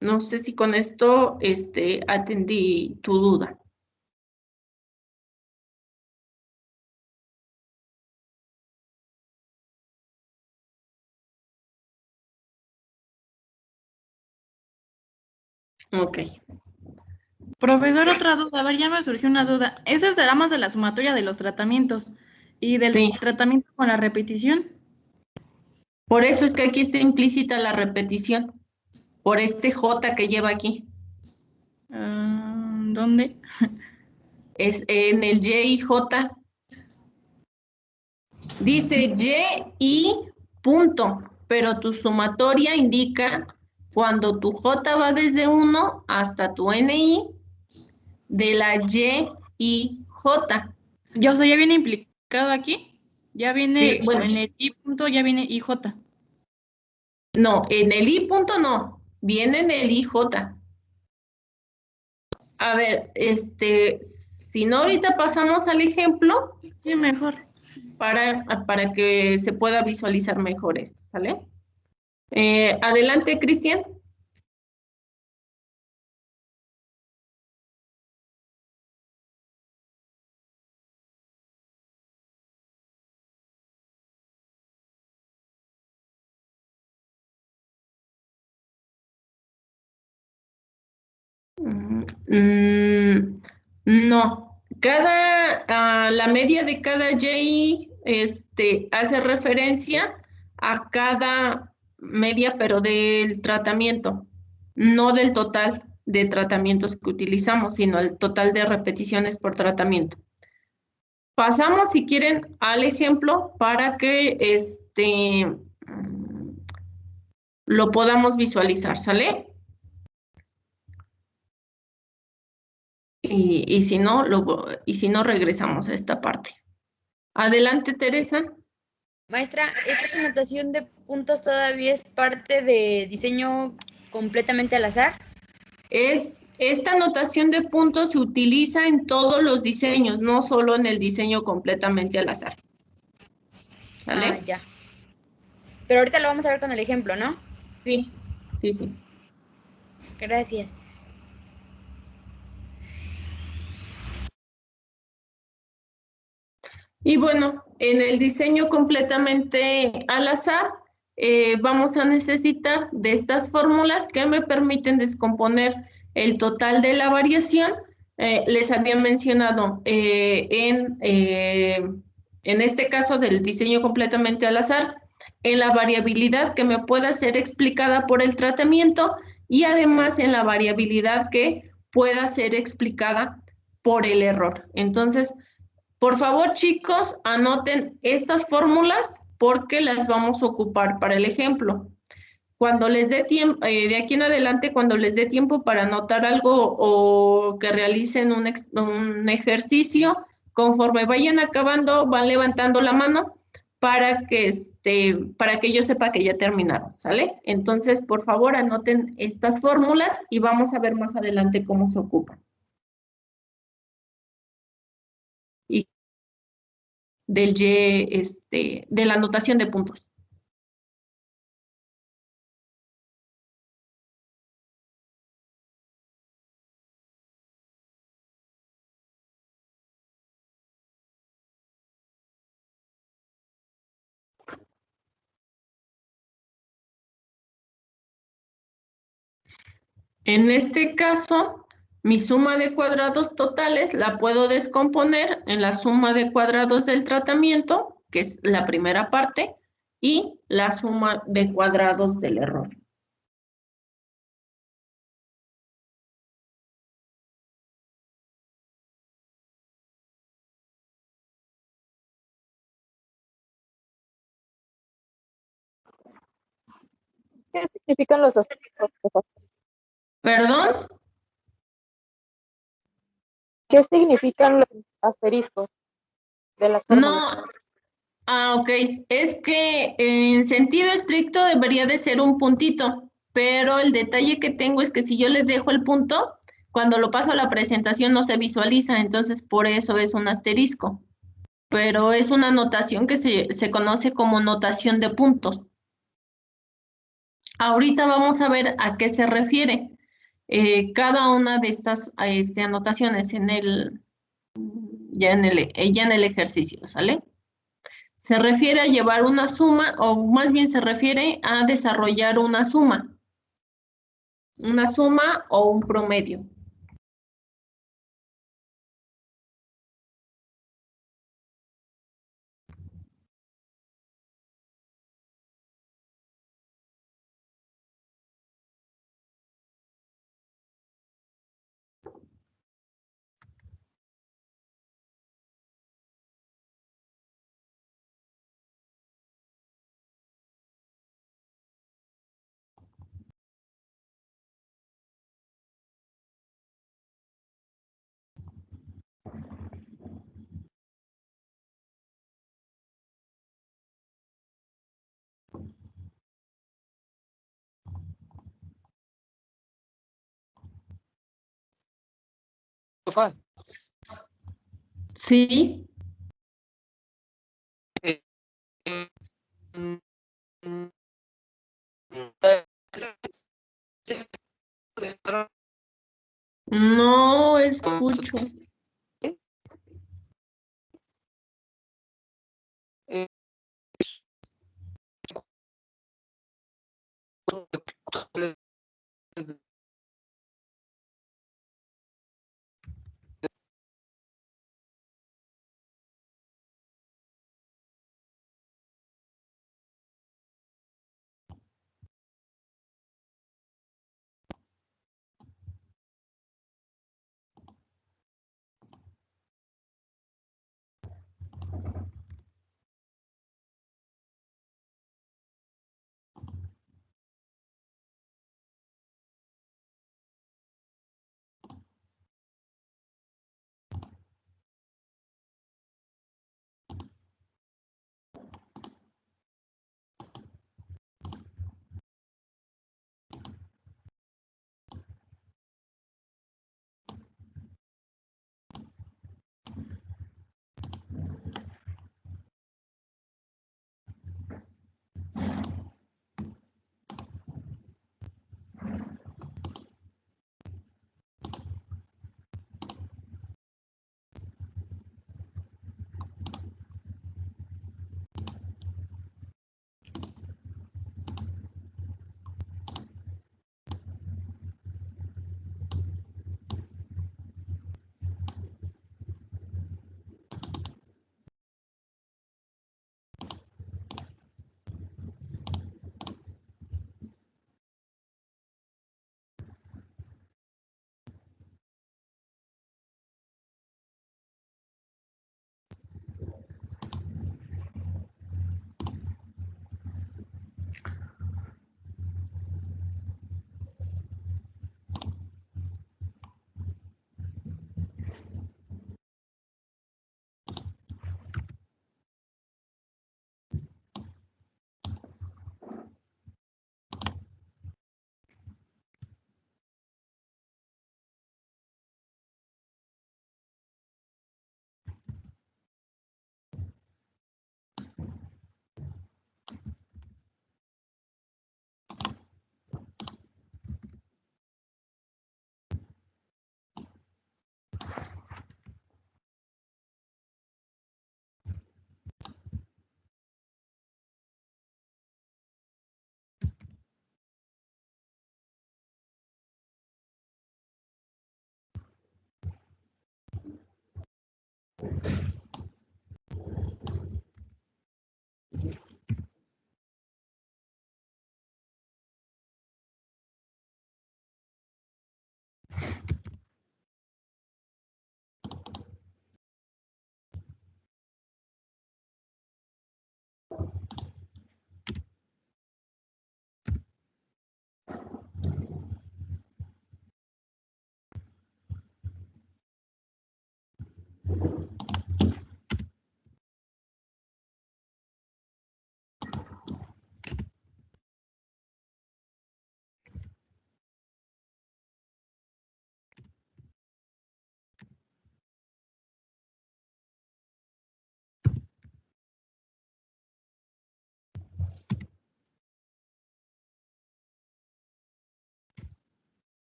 No sé si con esto atendí tu duda. Ok. Profesor, otra duda. A ver, ya me surgió una duda. Ese será más de la sumatoria de los tratamientos y del Sí. tratamiento con la repetición. Por eso es que aquí está implícita la repetición. Por este J que lleva aquí. ¿Dónde? Es en el Y y J. Dice Y y punto, pero tu sumatoria indica cuando tu J va desde 1 hasta tu NI de la Y J. Ya, o sea, ya viene implicado aquí. Ya viene, Sí, bueno. en el I punto ya viene IJ. No, en el I punto no, viene en el IJ. A ver, si no ahorita pasamos al ejemplo. Sí, mejor. Para que se pueda visualizar mejor esto, ¿sale? Adelante, Cristian. No, la media de cada Y hace referencia a cada media, pero del tratamiento, no del total de tratamientos que utilizamos, sino el total de repeticiones por tratamiento. Pasamos, si quieren, al ejemplo para que lo podamos visualizar, ¿sale? Y si no, regresamos a esta parte. Adelante, Teresa. Maestra, ¿esta anotación de puntos todavía es parte de diseño completamente al azar? Esta anotación de puntos se utiliza en todos los diseños, no solo en el diseño completamente al azar. ¿Sale? Ah, ya. Pero ahorita lo vamos a ver con el ejemplo, ¿no? Sí, sí, sí. Gracias. Y bueno, en el diseño completamente al azar, vamos a necesitar de estas fórmulas que me permiten descomponer el total de la variación. Les había mencionado en este caso del diseño completamente al azar, en la variabilidad que me pueda ser explicada por el tratamiento y además en la variabilidad que pueda ser explicada por el error. Entonces, por favor, chicos, anoten estas fórmulas porque las vamos a ocupar para el ejemplo. Cuando les dé tiempo, de aquí en adelante, cuando les dé tiempo para anotar algo o que realicen un ejercicio, conforme vayan acabando, van levantando la mano para que yo sepa que ya terminaron, ¿sale? Entonces, por favor, anoten estas fórmulas y vamos a ver más adelante cómo se ocupan. Del Y, de la anotación de puntos. En este caso, mi suma de cuadrados totales la puedo descomponer en la suma de cuadrados del tratamiento, que es la primera parte, y la suma de cuadrados del error. ¿Qué significan los asteriscos? ¿Perdón? ¿Qué significan los asteriscos de las fórmulas? No, ok. Es que en sentido estricto debería de ser un puntito, pero el detalle que tengo es que si yo le dejo el punto, cuando lo paso a la presentación no se visualiza, entonces por eso es un asterisco. Pero es una notación que se conoce como notación de puntos. Ahorita vamos a ver a qué se refiere cada una de estas anotaciones ya en el ejercicio, ¿sale? Se refiere a llevar una suma, o más bien se refiere a desarrollar una suma o un promedio. Profa, Sí, eh, mm, mm, no escucho. eh,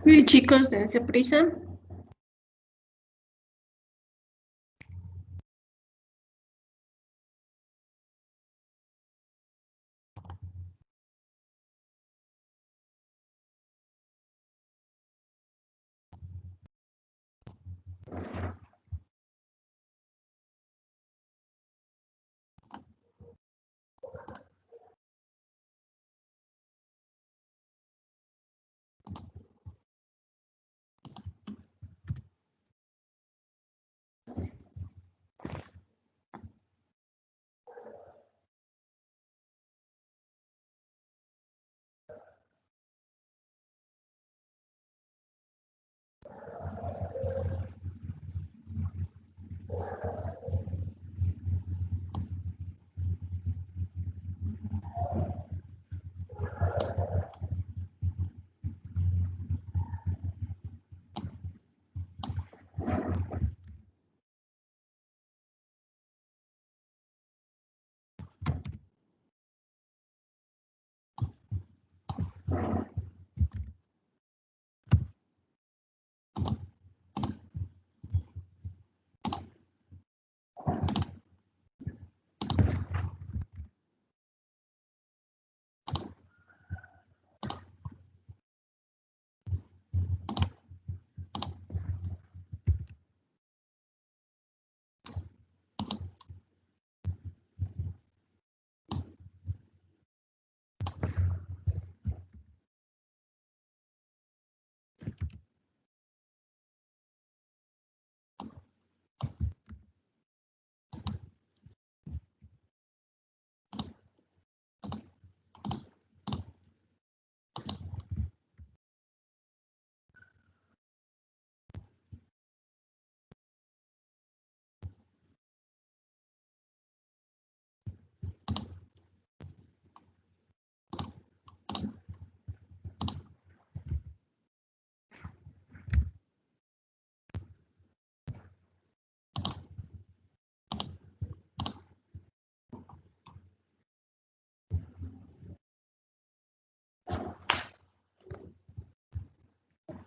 Sí, chicos, dense prisa.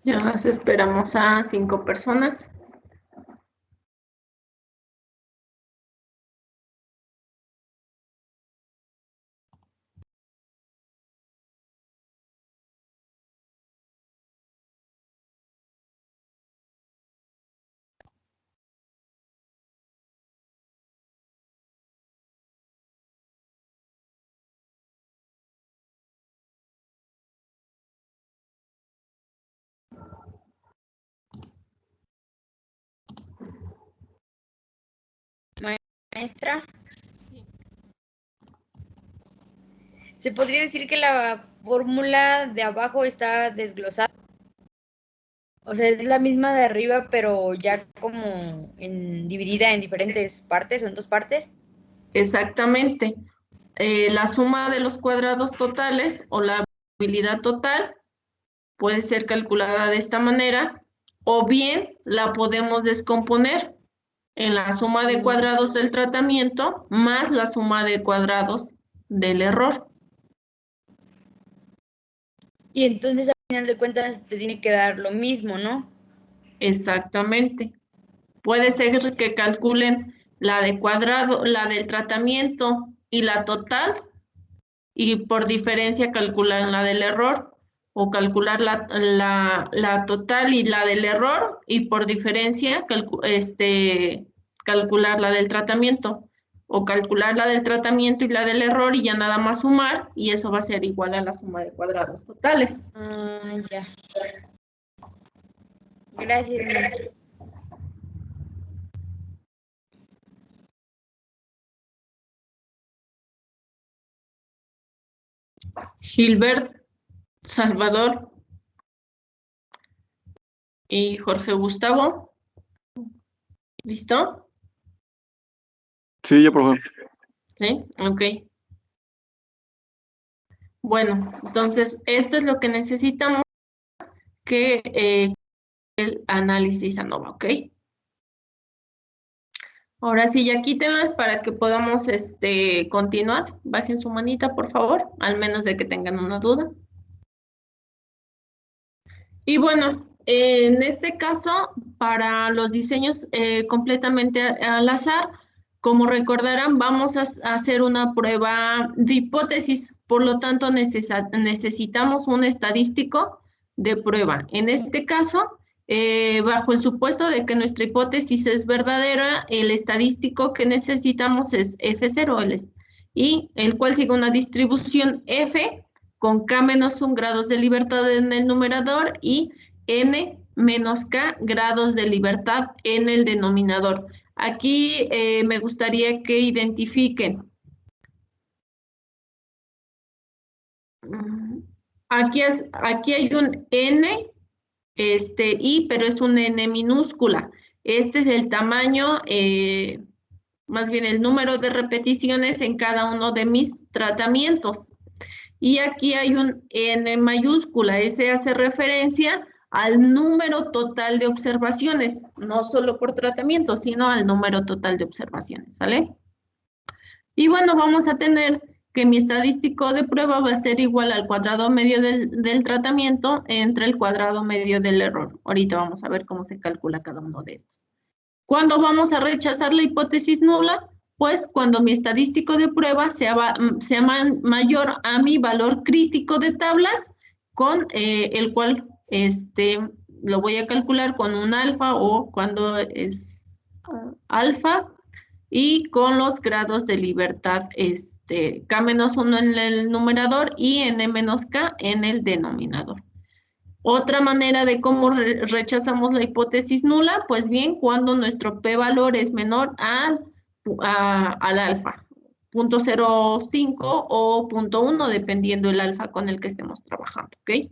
Ya más esperamos a 5 personas. Maestra. ¿Se podría decir que la fórmula de abajo está desglosada? O sea, es la misma de arriba, pero ya como dividida en diferentes partes o en 2 partes. Exactamente. La suma de los cuadrados totales o la habilidad total puede ser calculada de esta manera, o bien la podemos descomponer en la suma de cuadrados del tratamiento más la suma de cuadrados del error. Y entonces, al final de cuentas, te tiene que dar lo mismo, ¿no? Exactamente. Puede ser que calculen la de cuadrado, la del tratamiento y la total, y por diferencia calculan la del error, o calcular la total y la del error, y por diferencia calcular la del tratamiento, o calcular la del tratamiento y la del error y ya nada más sumar, y eso va a ser igual a la suma de cuadrados totales. Ah, ya. Gracias, maestra. Gilbert, Salvador y Jorge Gustavo. ¿Listo? Sí, ya, profe. Sí, ok. Bueno, entonces esto es lo que necesitamos que el análisis ANOVA, ¿ok? Ahora sí, ya quítenlas para que podamos continuar. Bajen su manita, por favor, al menos de que tengan una duda. Y bueno, en este caso, para los diseños completamente al azar, como recordarán, vamos a hacer una prueba de hipótesis, por lo tanto necesitamos un estadístico de prueba. En este caso, bajo el supuesto de que nuestra hipótesis es verdadera, el estadístico que necesitamos es F0, y el cual sigue una distribución F con K menos 1 grados de libertad en el numerador y N menos K grados de libertad en el denominador. Aquí me gustaría que identifiquen. Aquí hay un N, I, pero es un N minúscula. Este es el tamaño, más bien el número de repeticiones en cada uno de mis tratamientos. Y aquí hay un N mayúscula. Ese hace referencia al número total de observaciones, no solo por tratamiento, sino al número total de observaciones, ¿sale? Y bueno, vamos a tener que mi estadístico de prueba va a ser igual al cuadrado medio del tratamiento entre el cuadrado medio del error. Ahorita vamos a ver cómo se calcula cada uno de estos. ¿Cuándo vamos a rechazar la hipótesis nula? Pues cuando mi estadístico de prueba sea mayor a mi valor crítico de tablas, con el cual lo voy a calcular con un alfa o cuando es alfa y con los grados de libertad K menos 1 en el numerador y N menos K en el denominador. Otra manera de cómo rechazamos la hipótesis nula, pues bien, cuando nuestro p-valor es menor al alfa, 0.05 o 0.1, dependiendo el alfa con el que estemos trabajando, ¿ok?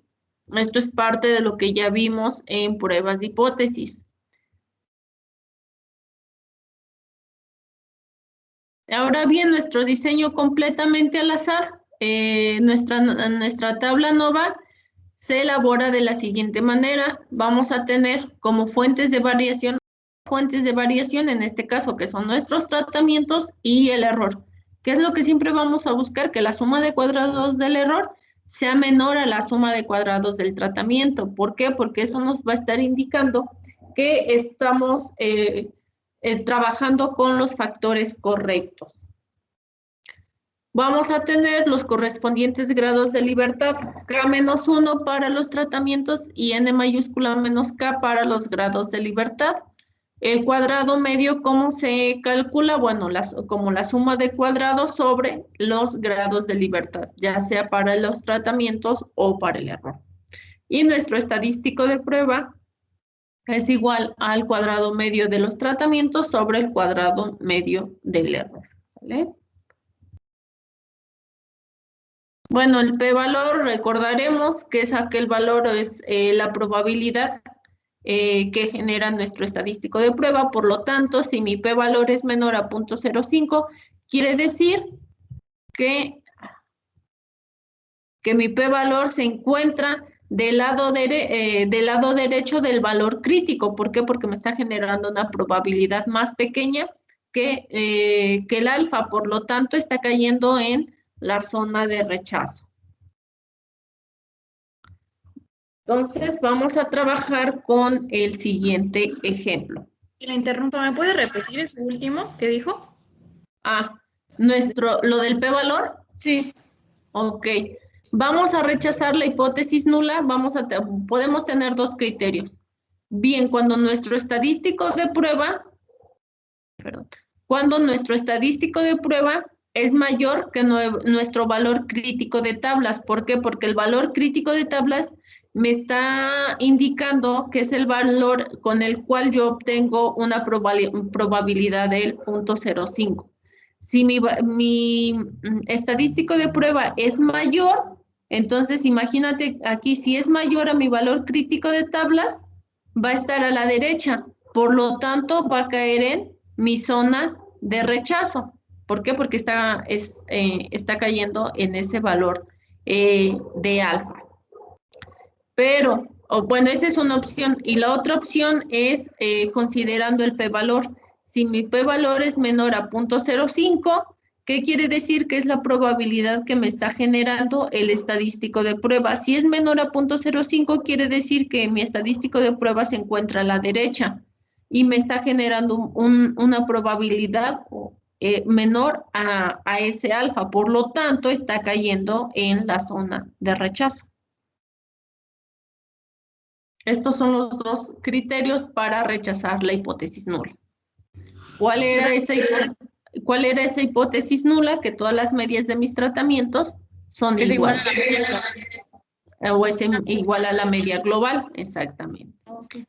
Esto es parte de lo que ya vimos en pruebas de hipótesis. Ahora bien, nuestro diseño completamente al azar, nuestra tabla nova se elabora de la siguiente manera. Vamos a tener como fuentes de variación en este caso, que son nuestros tratamientos y el error. ¿Qué es lo que siempre vamos a buscar? Que la suma de cuadrados del error sea menor a la suma de cuadrados del tratamiento. ¿Por qué? Porque eso nos va a estar indicando que estamos trabajando con los factores correctos. Vamos a tener los correspondientes grados de libertad, K menos 1 para los tratamientos y N mayúscula menos K para los grados de libertad. El cuadrado medio, ¿cómo se calcula? Bueno, como la suma de cuadrados sobre los grados de libertad, ya sea para los tratamientos o para el error. Y nuestro estadístico de prueba es igual al cuadrado medio de los tratamientos sobre el cuadrado medio del error, ¿vale? Bueno, el p-valor, recordaremos que es aquel valor, es la probabilidad que genera nuestro estadístico de prueba. Por lo tanto, si mi p-valor es menor a 0.05, quiere decir que mi p-valor se encuentra del lado derecho del valor crítico. ¿Por qué? Porque me está generando una probabilidad más pequeña que el alfa. Por lo tanto, está cayendo en la zona de rechazo. Entonces, vamos a trabajar con el siguiente ejemplo. Y la interrumpo, ¿me puede repetir ese último que dijo? ¿Lo del p-valor? Sí. Ok. Vamos a rechazar la hipótesis nula. Podemos tener dos criterios. Bien, cuando nuestro estadístico de prueba, es mayor que nuestro valor crítico de tablas. ¿Por qué? Porque el valor crítico de tablas me está indicando que es el valor con el cual yo obtengo una probabilidad del 0.05. Si mi estadístico de prueba es mayor, entonces imagínate aquí, si es mayor a mi valor crítico de tablas, va a estar a la derecha. Por lo tanto, va a caer en mi zona de rechazo. ¿Por qué? Porque está cayendo en ese valor de alfa. Pero, bueno, esa es una opción. Y la otra opción es considerando el p-valor. Si mi p-valor es menor a 0.05, ¿Qué quiere decir? Que es la probabilidad que me está generando el estadístico de prueba. Si es menor a 0.05, quiere decir que mi estadístico de prueba se encuentra a la derecha y me está generando una probabilidad menor a ese alfa. Por lo tanto, está cayendo en la zona de rechazo. Estos son los dos criterios para rechazar la hipótesis nula. ¿Cuál era esa hipótesis nula? Que todas las medias de mis tratamientos son iguales. O es igual a la media global, exactamente. Okay.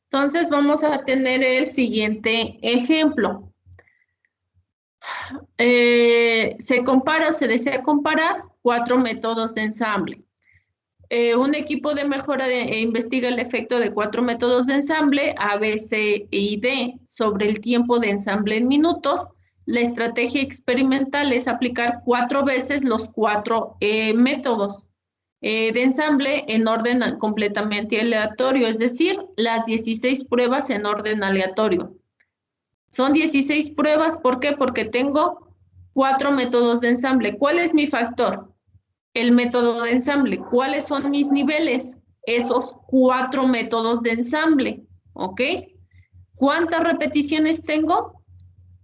Entonces vamos a tener el siguiente ejemplo. Se compara o se desea comparar 4 métodos de ensamble. Un equipo de mejora investiga el efecto de 4 métodos de ensamble, A, B, C y D, sobre el tiempo de ensamble en minutos. La estrategia experimental es aplicar 4 veces los 4 métodos de ensamble en orden completamente aleatorio, es decir, las 16 pruebas en orden aleatorio. Son 16 pruebas, ¿por qué? Porque tengo 4 métodos de ensamble. ¿Cuál es mi factor? El método de ensamble. ¿Cuáles son mis niveles? Esos 4 métodos de ensamble, ¿ok? ¿Cuántas repeticiones tengo?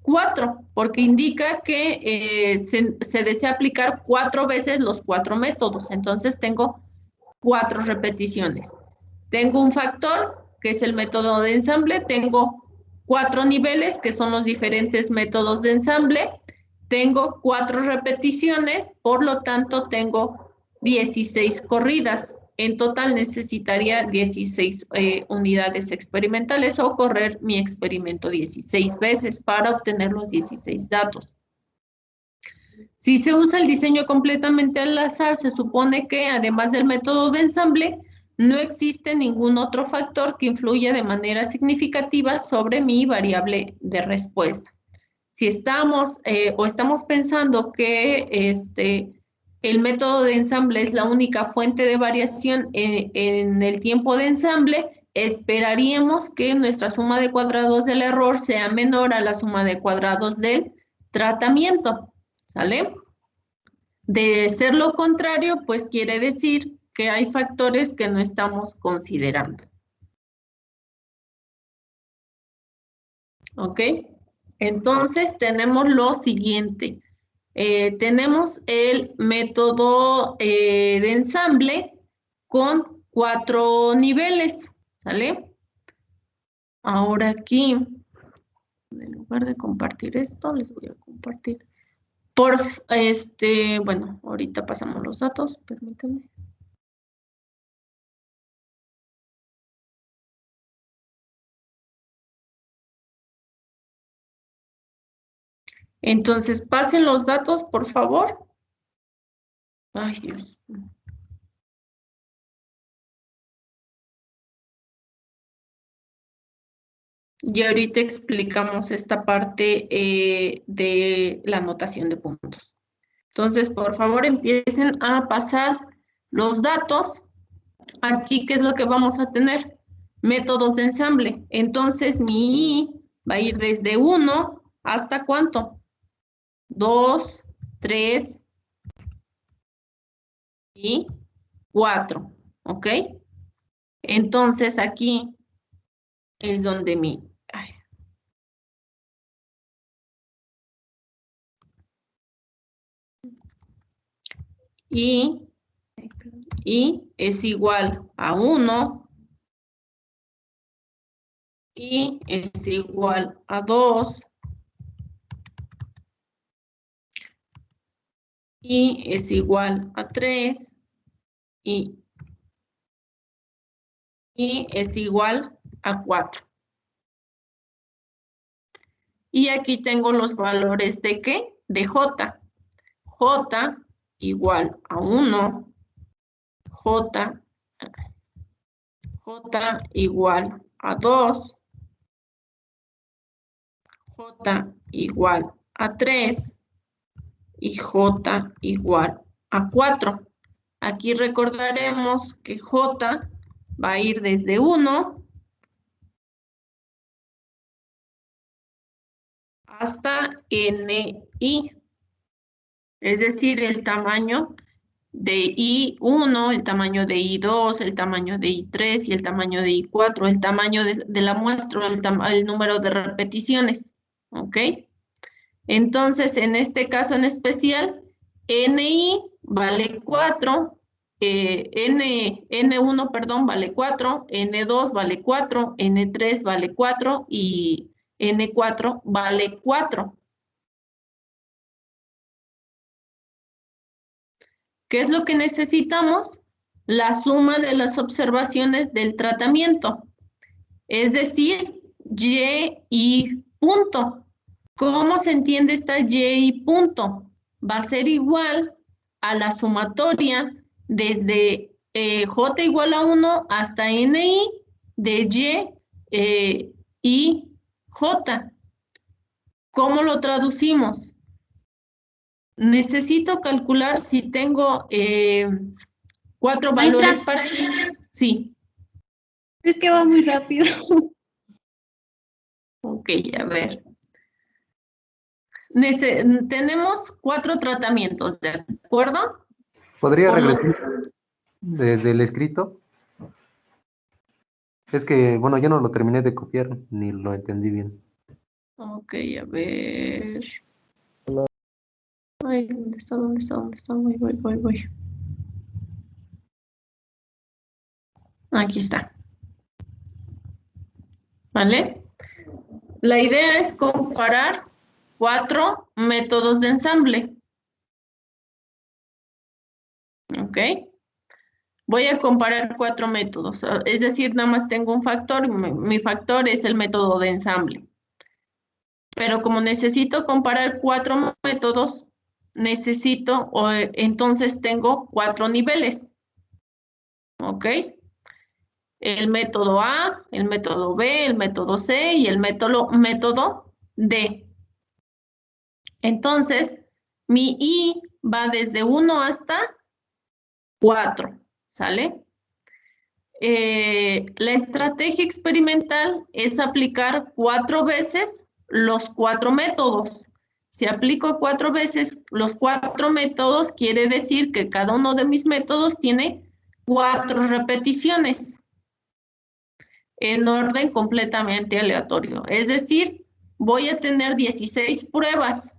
4, porque indica que se desea aplicar 4 veces los 4 métodos. Entonces tengo 4 repeticiones. Tengo un factor, que es el método de ensamble. Tengo 4 niveles, que son los diferentes métodos de ensamble. Tengo 4 repeticiones, por lo tanto tengo 16 corridas. En total necesitaría 16 unidades experimentales o correr mi experimento 16 veces para obtener los 16 datos. Si se usa el diseño completamente al azar, se supone que además del método de ensamble, no existe ningún otro factor que influya de manera significativa sobre mi variable de respuesta. Si estamos pensando que el método de ensamble es la única fuente de variación en el tiempo de ensamble, esperaríamos que nuestra suma de cuadrados del error sea menor a la suma de cuadrados del tratamiento, ¿sale? De ser lo contrario, pues quiere decir que hay factores que no estamos considerando. ¿Ok? Entonces tenemos lo siguiente. Tenemos el método de ensamble con 4 niveles, ¿sale? Ahora aquí, en lugar de compartir esto, les voy a compartir. Bueno, ahorita pasamos los datos, permítanme. Entonces, pasen los datos, por favor. Ay, Dios. Y ahorita explicamos esta parte de la anotación de puntos. Entonces, por favor, empiecen a pasar los datos. Aquí, ¿qué es lo que vamos a tener? Métodos de ensamble. Entonces, mi I va a ir desde 1 hasta ¿cuánto? 2, 3 y 4, ¿ok? Entonces, aquí es donde mi... Y es igual a 1 y es igual a 2 y es igual a 3 y es igual a 4. Y aquí tengo los valores de ¿qué? De J. J igual a 1, J igual a 2, J igual a 3 y J igual a 4. Aquí recordaremos que J va a ir desde 1 hasta NI. Es decir, el tamaño de I1, el tamaño de I2, el tamaño de I3 y el tamaño de I4, el tamaño de la muestra, el número de repeticiones. ¿Ok? Entonces, en este caso en especial, NI vale 4, N1, perdón, vale 4, N2 vale 4, N3 vale 4 y N4 vale 4. ¿Qué es lo que necesitamos? La suma de las observaciones del tratamiento. Es decir, Y punto. ¿Cómo se entiende esta Y punto? Va a ser igual a la sumatoria desde J igual a 1 hasta NI de Y J. ¿Cómo lo traducimos? Necesito calcular si tengo 4 valores para... Sí. Es que va muy rápido. Ok, a ver. Tenemos 4 tratamientos, ¿de acuerdo? ¿Podría regresar desde el escrito? Es que, bueno, yo no lo terminé de copiar, ni lo entendí bien. Ok, a ver. Ay, ¿dónde está? ¿Dónde está? ¿Dónde está? Voy. Aquí está. ¿Vale? La idea es comparar 4 métodos de ensamble. ¿Ok? Voy a comparar 4 métodos. Es decir, nada más tengo un factor. Mi factor es el método de ensamble. Pero como necesito comparar 4 métodos, entonces tengo 4 niveles. ¿Ok? El método A, el método B, el método C y el método D. Entonces, mi I va desde 1 hasta 4, ¿sale? La estrategia experimental es aplicar 4 veces los 4 métodos. Si aplico 4 veces los 4 métodos, quiere decir que cada uno de mis métodos tiene 4 repeticiones en orden completamente aleatorio. Es decir, voy a tener 16 pruebas.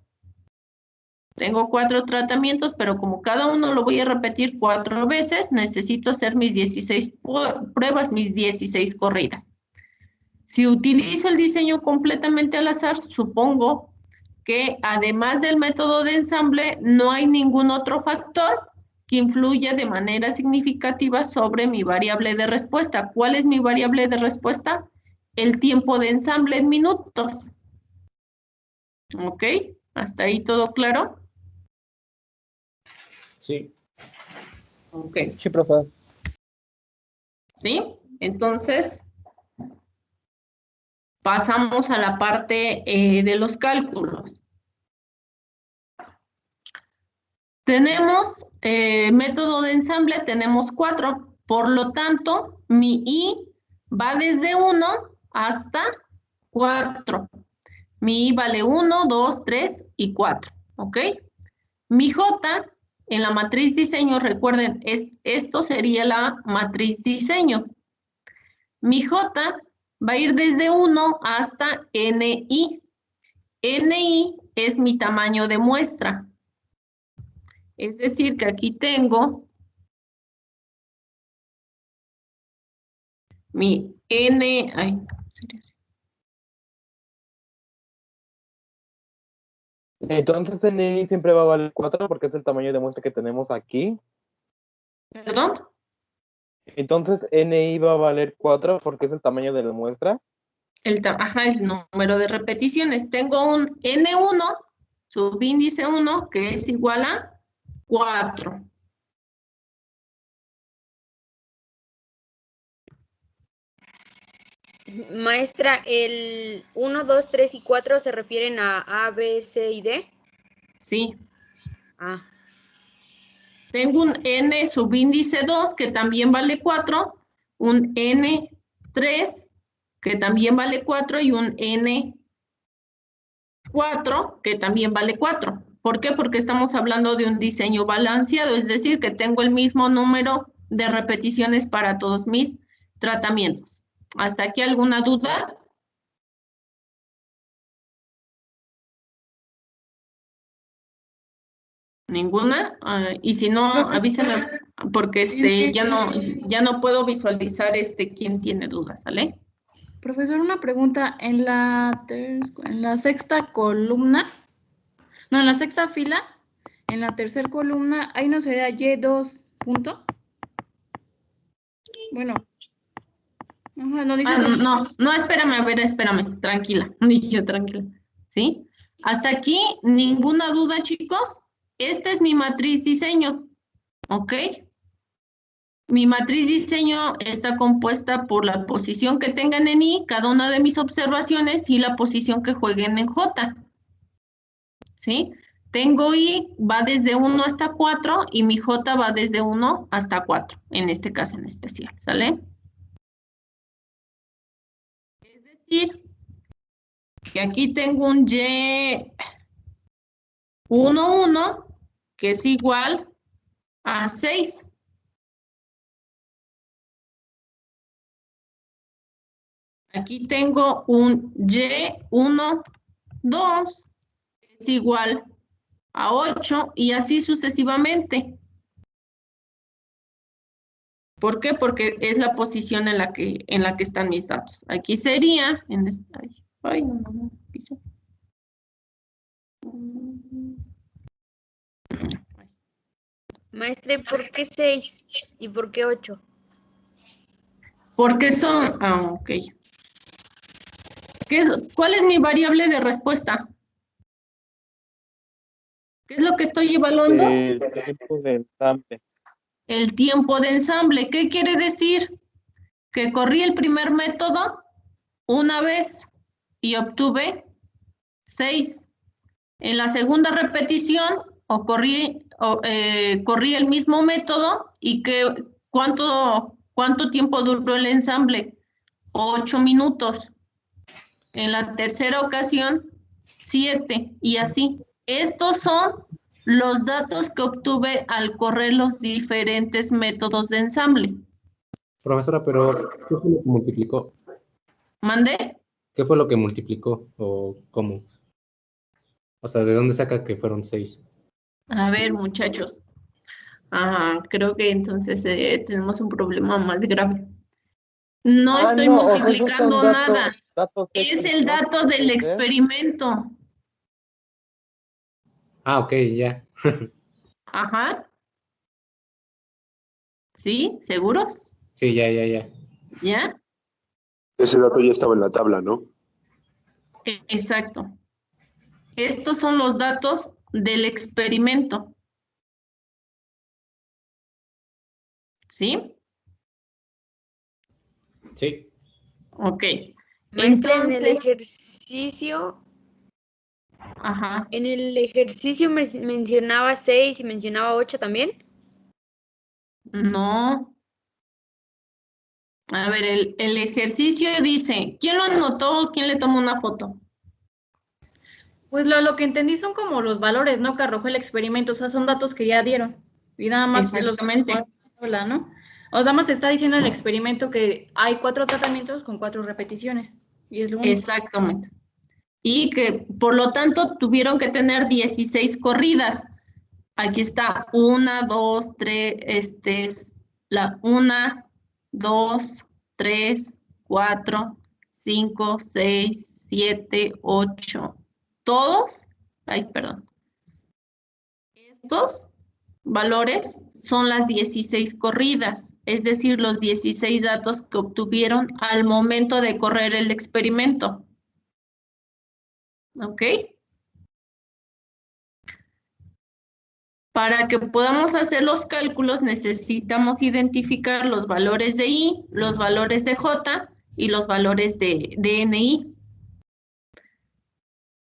Tengo 4 tratamientos, pero como cada uno lo voy a repetir 4 veces, necesito hacer mis 16 pruebas, mis 16 corridas. Si utilizo el diseño completamente al azar, supongo que además del método de ensamble, no hay ningún otro factor que influya de manera significativa sobre mi variable de respuesta. ¿Cuál es mi variable de respuesta? El tiempo de ensamble en minutos. ¿Ok? ¿Hasta ahí todo claro? Sí. Ok. Sí, profe. ¿Sí? Entonces, pasamos a la parte de los cálculos. Tenemos método de ensamble, tenemos 4. Por lo tanto, mi I va desde 1 hasta 4. Mi I vale 1, 2, 3 y 4. ¿Ok? Mi J, en la matriz diseño, recuerden, esto sería la matriz diseño. Mi J va a ir desde 1 hasta NI. NI es mi tamaño de muestra. Es decir, que aquí tengo mi N... Ay, sería así. Entonces NI siempre va a valer 4 porque es el tamaño de muestra que tenemos aquí. ¿Perdón? Entonces NI va a valer 4 porque es el tamaño de la muestra. El número de repeticiones. Tengo un N1, subíndice 1, que es igual a 4. Maestra, ¿el 1, 2, 3 y 4 se refieren a B, C y D? Sí. Ah. Tengo un N subíndice 2 que también vale 4, un N3 que también vale 4 y un N4 4, que también vale 4. ¿Por qué? Porque estamos hablando de un diseño balanceado, es decir, que tengo el mismo número de repeticiones para todos mis tratamientos. ¿Hasta aquí alguna duda? ¿Ninguna? Y si no, avísenme, porque ya no puedo visualizar quién tiene dudas, ¿sale? Profesor, una pregunta. En la sexta columna, no, en la sexta fila, en la tercera columna, ahí no sería Y2 punto. Bueno. Ajá, no dice. No, espérame, a ver, espérame, tranquila. Yo tranquila. ¿Sí? Hasta aquí, ninguna duda, chicos. Esta es mi matriz diseño. ¿Ok? Mi matriz diseño está compuesta por la posición que tengan en I, cada una de mis observaciones, y la posición que jueguen en J. ¿Sí? Tengo I, va desde 1 hasta 4, y mi J va desde 1 hasta 4, en este caso en especial. ¿Sale? Es decir, que aquí tengo un Y11, que es igual a 6. Aquí tengo un Y12, que es igual a 8, y así sucesivamente. ¿Por qué? Porque es la posición en la que están mis datos. Aquí sería, piso. Maestre, ¿por qué 6 y por qué 8? Porque son, ok. ¿Cuál es mi variable de respuesta? ¿Qué es lo que estoy evaluando? El tiempo de ensamble. El tiempo de ensamble. ¿Qué quiere decir? Que corrí el primer método una vez y obtuve 6. En la segunda repetición corrí el mismo método y ¿cuánto tiempo duró el ensamble? 8 minutos. En la tercera ocasión, 7, y así. Estos son los datos que obtuve al correr los diferentes métodos de ensamble. Profesora, pero ¿qué fue lo que multiplicó? ¿Mandé? ¿Qué fue lo que multiplicó o cómo? O sea, ¿de dónde saca que fueron 6? A ver, muchachos. Creo que entonces tenemos un problema más grave. No estoy multiplicando nada. Es el dato del experimento. Ok, ya. Ajá. ¿Sí? ¿Seguros? Sí, ya. ¿Ya? Ese dato ya estaba en la tabla, ¿no? Exacto. Estos son los datos del experimento. ¿Sí? Sí. Ok. Maestra, en el ejercicio... Ajá. En el ejercicio mencionaba 6 y mencionaba 8 también. No. A ver, el ejercicio dice, ¿quién lo anotó o quién le tomó una foto? Pues lo que entendí son como los valores, ¿no? Que arrojó el experimento, o sea, son datos que ya dieron. Y nada más Exactamente. ¿no? O nada más te está diciendo el experimento que hay 4 tratamientos con 4 repeticiones. Y es lo único. Exactamente. Y que, por lo tanto, tuvieron que tener 16 corridas. Aquí está 1, 2, 3, es la 1, 2, 3, 4, 5, 6, 7, 8. Todos, estos valores son las 16 corridas, es decir, los 16 datos que obtuvieron al momento de correr el experimento. ¿Ok? Para que podamos hacer los cálculos necesitamos identificar los valores de I, los valores de J y los valores de NI.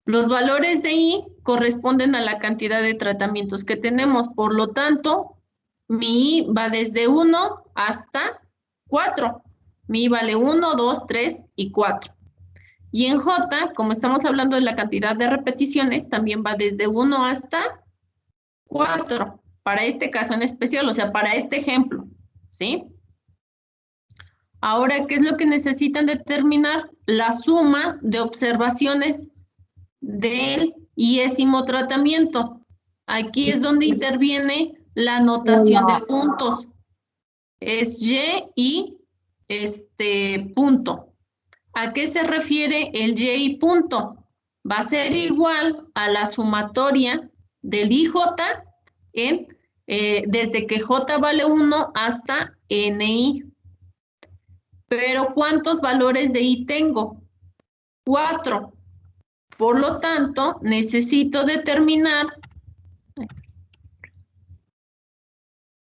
Los valores de I corresponden a la cantidad de tratamientos que tenemos, por lo tanto, mi I va desde 1 hasta 4. Mi I vale 1, 2, 3 y 4. Y en J, como estamos hablando de la cantidad de repeticiones, también va desde 1 hasta 4. Para este caso en especial, o sea, para este ejemplo, ¿sí? Ahora, ¿qué es lo que necesitan determinar? La suma de observaciones del iésimo tratamiento. Aquí es donde interviene la notación de puntos. Es Y y punto. ¿A qué se refiere el Y y punto? Va a ser igual a la sumatoria del IJ desde que J vale 1 hasta NI. Pero ¿cuántos valores de I tengo? 4. Por lo tanto, necesito determinar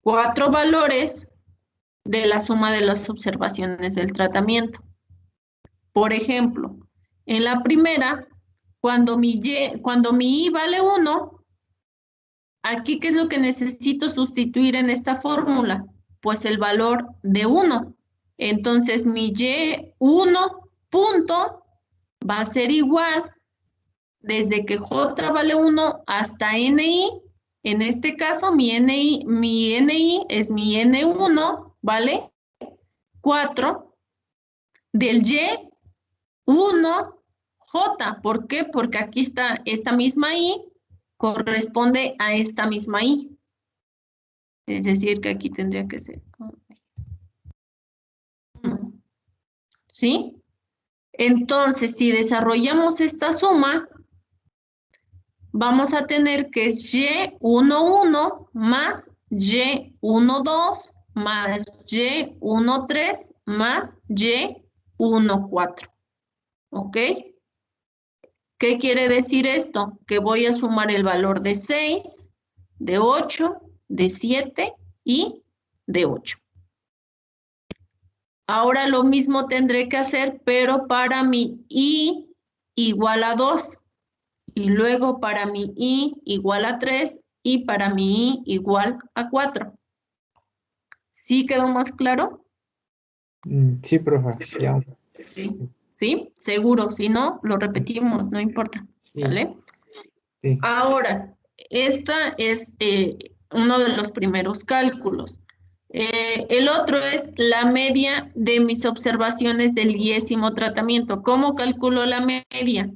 4 valores de la suma de las observaciones del tratamiento. Por ejemplo, en la primera, cuando mi I vale 1, aquí, ¿qué es lo que necesito sustituir en esta fórmula? Pues el valor de 1. Entonces, mi Y1 punto va a ser igual desde que J vale 1 hasta NI. En este caso, mi NI es mi N1, ¿vale? 4 del Y1 J. ¿Por qué? Porque aquí está esta misma I, corresponde a esta misma I. Es decir, que aquí tendría que ser. ¿Sí? Entonces, si desarrollamos esta suma, vamos a tener que es Y11 más Y12 más Y13 más Y14. ¿Ok? ¿Qué quiere decir esto? Que voy a sumar el valor de 6, de 8, de 7 y de 8. Ahora lo mismo tendré que hacer, pero para mi I igual a 2. Y luego para mi I igual a 3 y para mi I igual a 4. ¿Sí quedó más claro? Sí, profe, ya. Sí. ¿Sí? Seguro, si no, lo repetimos, no importa. ¿Vale? Sí. Ahora, esta es uno de los primeros cálculos. El otro es la media de mis observaciones del iésimo tratamiento. ¿Cómo calculo la media?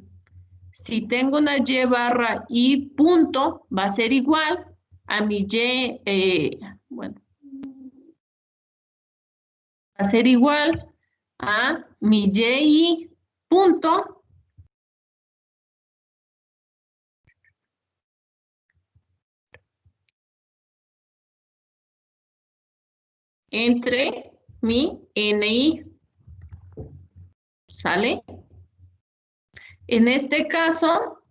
Si tengo una Y barra I punto, va a ser igual a mi Y, va a ser igual a mi YI punto entre mi NI. ¿Sale? En este caso,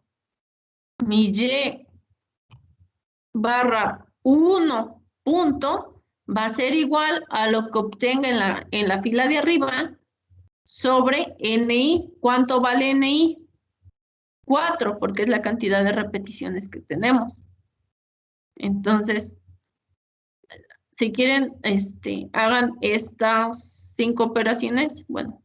mi Y barra 1 punto va a ser igual a lo que obtenga en la fila de arriba sobre NI. ¿Cuánto vale NI? 4, porque es la cantidad de repeticiones que tenemos. Entonces, si quieren, hagan estas 5 operaciones, bueno,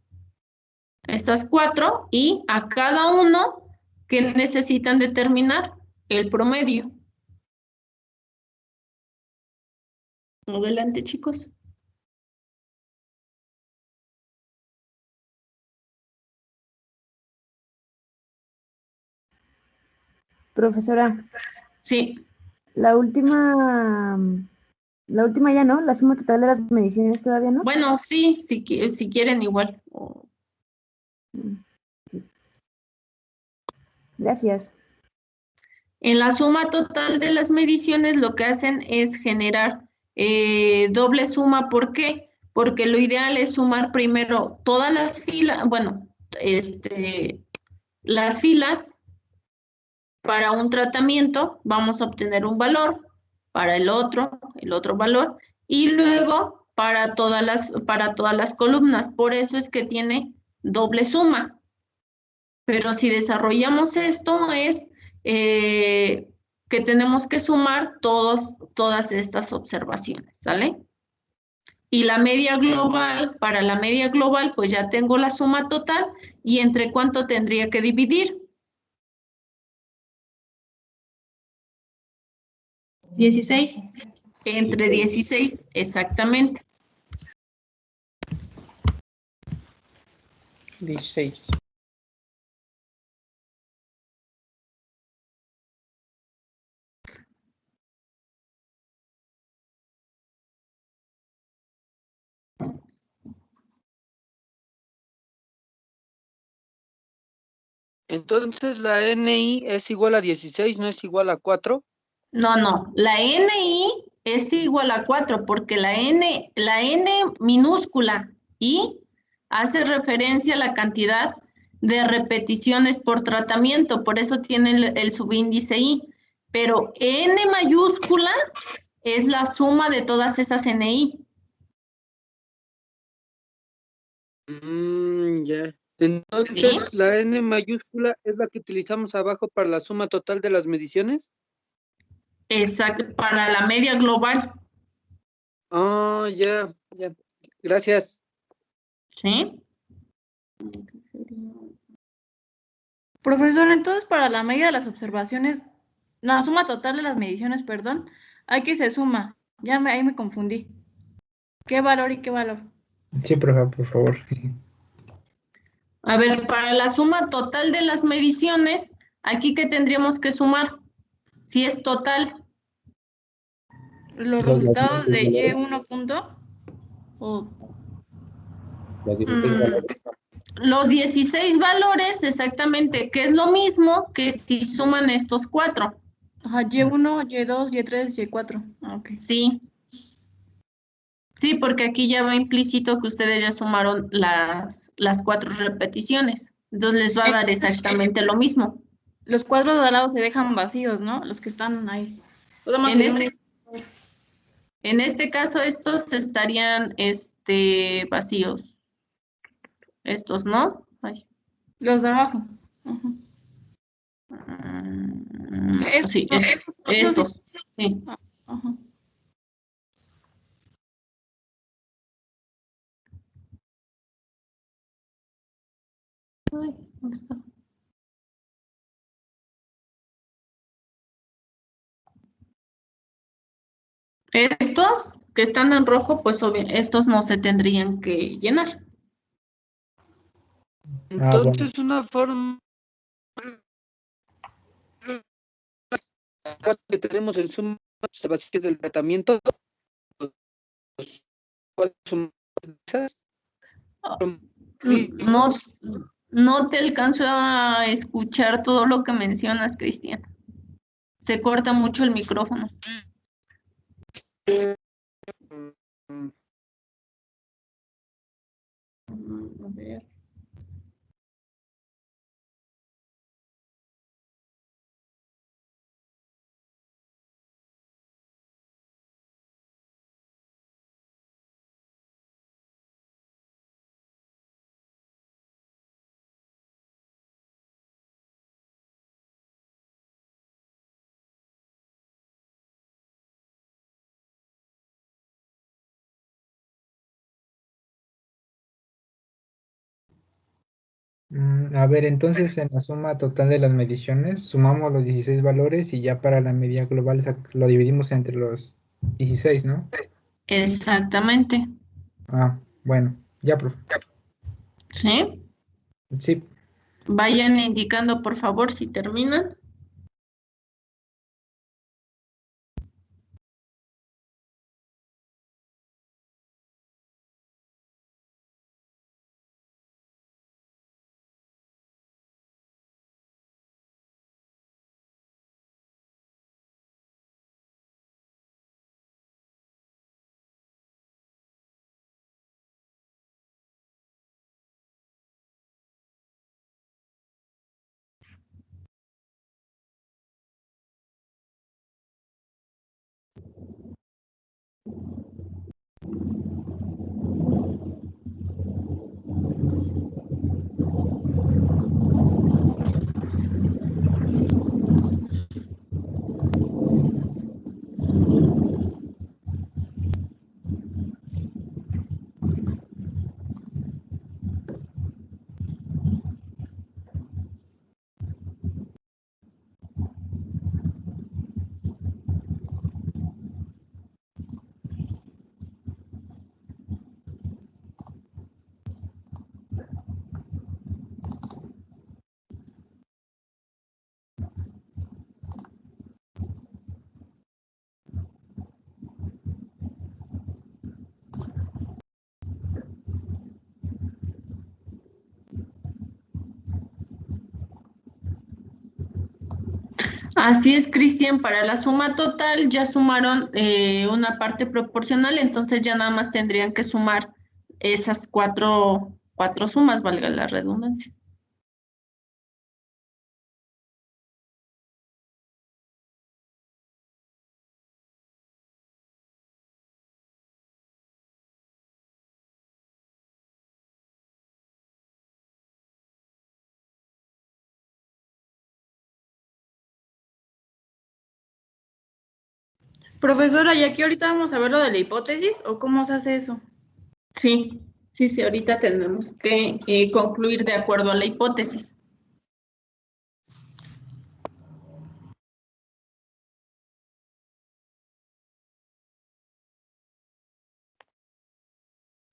estas 4, y a cada uno que necesitan determinar el promedio. Adelante, chicos. Profesora. Sí. La última ya no, la suma total de las mediciones todavía no. Bueno, sí, si quieren igual. Gracias. En la suma total de las mediciones lo que hacen es generar doble suma. ¿Por qué? Porque lo ideal es sumar primero todas las filas, bueno, las filas para un tratamiento, vamos a obtener un valor, para el otro valor, y luego para todas las columnas. Por eso es que tiene doble suma. Pero si desarrollamos esto es que tenemos que sumar todas estas observaciones, ¿sale? Y la media global, para la media global, pues ya tengo la suma total. ¿Y entre cuánto tendría que dividir? 16. Entre 16, exactamente. 16. Entonces la NI es igual a 16, no es igual a 4. No, la NI es igual a 4 porque la N minúscula I hace referencia a la cantidad de repeticiones por tratamiento, por eso tiene el subíndice I, pero N mayúscula es la suma de todas esas NI. Ya. Entonces, ¿Sí? la N mayúscula es la que utilizamos abajo para la suma total de las mediciones. Exacto, para la media global. Oh, ya. Gracias. ¿Sí? Profesor, entonces para la media de las observaciones, la suma total de las mediciones, perdón, aquí se suma. Ahí me confundí. ¿Qué valor y qué valor? Sí, profe, por favor. A ver, para la suma total de las mediciones, ¿aquí qué tendríamos que sumar? Si es total. Los Los resultados de 16 Y1 punto. Los 16 valores. Los 16 valores, exactamente, que es lo mismo que si suman estos 4. Ajá, Y1, Y2, Y3, Y4. Ok. Sí. Sí, porque aquí ya va implícito que ustedes ya sumaron las 4 repeticiones. Entonces les va a dar exactamente lo mismo. Los cuadros de al lado se dejan vacíos, ¿no? Los que están ahí. En este caso, estos estarían vacíos. Estos, ¿no? Ay. Los de abajo. Ajá. Sí, estos. Sí. Ajá. Ay, ¿dónde está? Estos que están en rojo, pues obvio, estos no se tendrían que llenar. Entonces, una forma que tenemos en suma observaciones del tratamiento, ¿cuáles son esas? No te alcanzo a escuchar todo lo que mencionas, Cristian. Se corta mucho el micrófono. A ver. A ver, entonces en la suma total de las mediciones, sumamos los 16 valores y ya para la media global lo dividimos entre los 16, ¿no? Exactamente. Ah, bueno, ya, profe. ¿Sí? Sí. Vayan indicando, por favor, si terminan. Así es, Cristian, para la suma total ya sumaron una parte proporcional, entonces ya nada más tendrían que sumar esas cuatro sumas, valga la redundancia. Profesora, ¿y aquí ahorita vamos a ver lo de la hipótesis o cómo se hace eso? Sí, ahorita tenemos que concluir de acuerdo a la hipótesis.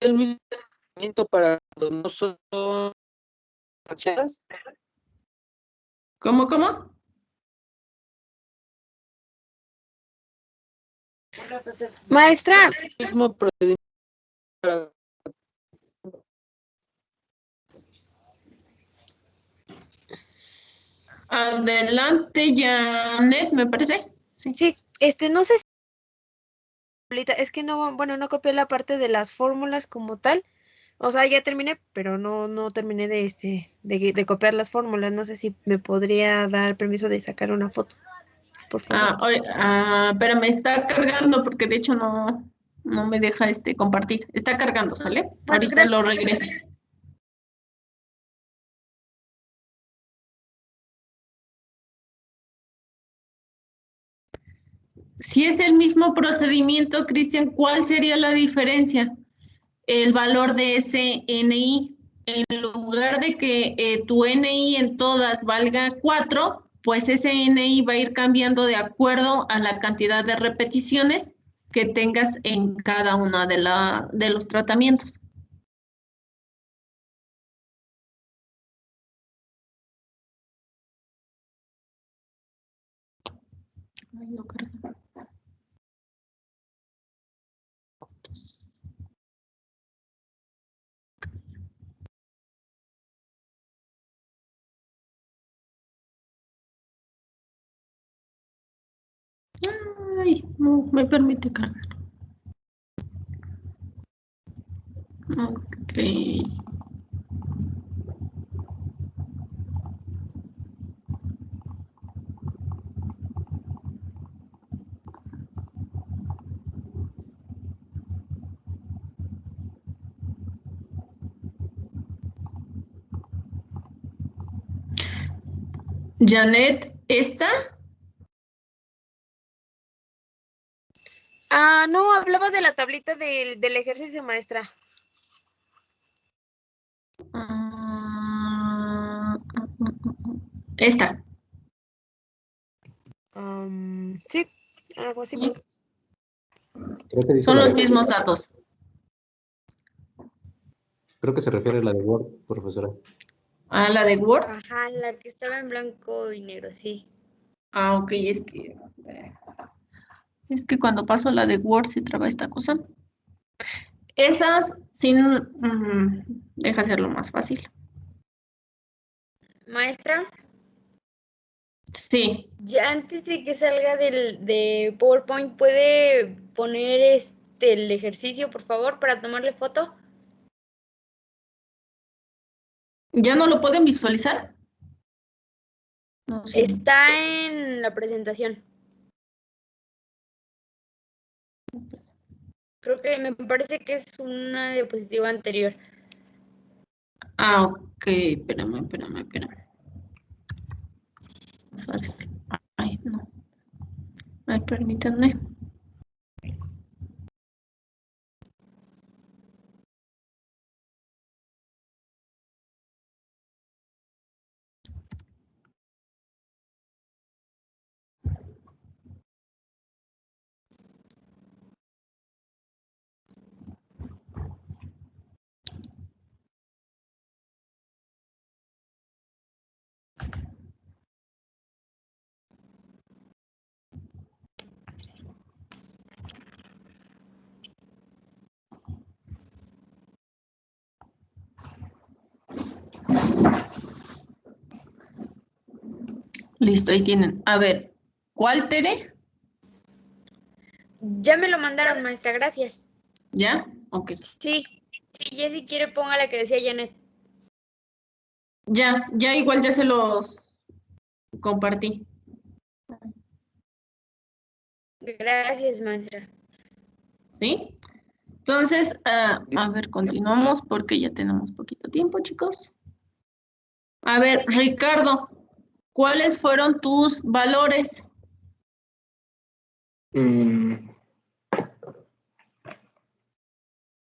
El mismo tratamiento para cuando no son balanceadas. ¿Cómo? Maestra, El mismo procedimiento para Adelante, Janet, me parece. Sí, no sé si ahorita, es que no, bueno, no copié la parte de las fórmulas como tal. O sea, ya terminé, pero no terminé de copiar las fórmulas. No sé si me podría dar permiso de sacar una foto, por favor. Pero me está cargando porque de hecho no me deja compartir. Está cargando, ¿sale? Bueno, Ahorita lo gracias. regreso. Si es el mismo procedimiento, Cristian, ¿cuál sería la diferencia? El valor de ese NI. En lugar de que tu NI en todas valga 4, pues ese NI va a ir cambiando de acuerdo a la cantidad de repeticiones que tengas en cada una de los tratamientos. Ay, no carga. Ay, no me permite cargar. Ok. Janet, ¿esta? No, hablaba de la tablita del ejercicio, maestra. Esta. Sí, algo así. Creo que dice Son la los de- mismos datos. Creo que se refiere a la de Word, profesora. ¿A la de Word? Ajá, la que estaba en blanco y negro, sí. Ok, es que cuando paso la de Word se traba esta cosa. Esas deja hacerlo más fácil. Maestra, Sí. ya antes de que salga de PowerPoint, ¿puede poner el ejercicio, por favor, para tomarle foto? ¿Ya no lo pueden visualizar? No sé. Está en la presentación. Creo que me parece que es una diapositiva anterior. Ok, espérame. Fácil. Ay, no. Ay, permítanme. Listo, ahí tienen. A ver, ¿Cuál, Tere? Ya me lo mandaron, maestra, gracias. ¿Ya? Ok. Sí, sí, Jessy quiere ponga la que decía Janet. Ya igual ya se los compartí. Gracias, maestra. ¿Sí? Entonces, a ver, continuamos porque ya tenemos poquito tiempo, chicos. A ver, Ricardo, ¿cuáles fueron tus valores?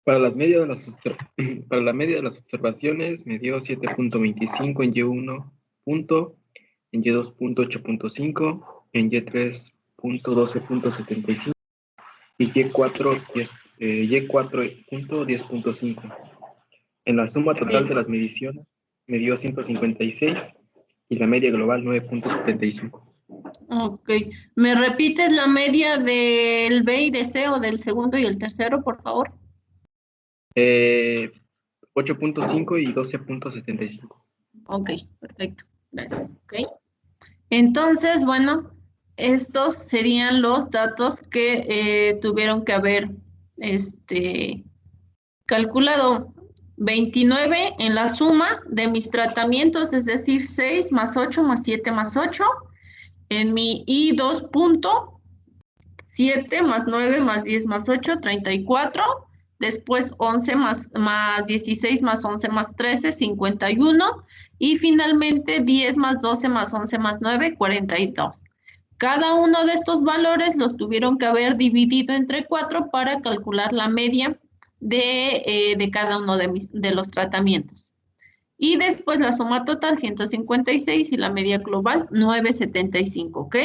Para las medias de para la media de las observaciones me dio 7.25 en Y1 punto, en Y2 punto 8.5, en Y3 punto 12.75 y Y4 punto 10.5. En la suma total de las mediciones me dio 156 y la media global 9.75. Ok. ¿Me repites la media del B y de C o del segundo y el tercero, por favor? 8.5 y 12.75. Ok, perfecto. Gracias. Ok. Entonces, bueno, estos serían los datos que tuvieron que haber calculado. 29 en la suma de mis tratamientos, es decir, 6 más 8 más 7 más 8. En mi I2 punto, 7 más 9 más 10 más 8, 34. Después 11 más 16 más 11 más 13, 51. Y finalmente 10 más 12 más 11 más 9, 42. Cada uno de estos valores los tuvieron que haber dividido entre 4 para calcular la media de cada uno de los tratamientos. Y después la suma total 156 y la media global 975, ¿ok?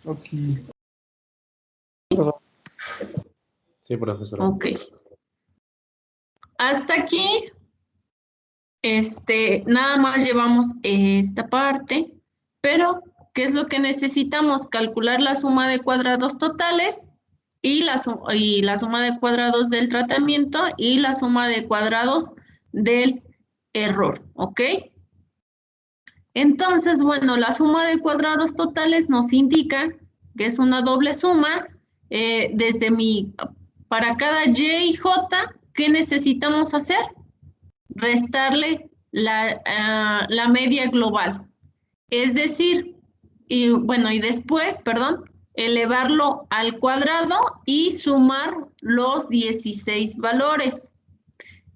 Ok. Sí, profesor. Ok. Hasta aquí, nada más llevamos esta parte, pero ¿qué es lo que necesitamos? Calcular la suma de cuadrados totales y la suma de cuadrados del tratamiento y la suma de cuadrados del error, ¿ok? Entonces, bueno, la suma de cuadrados totales nos indica que es una doble suma para cada y y j, ¿qué necesitamos hacer? Restarle la media global. Es decir, y después, elevarlo al cuadrado y sumar los 16 valores.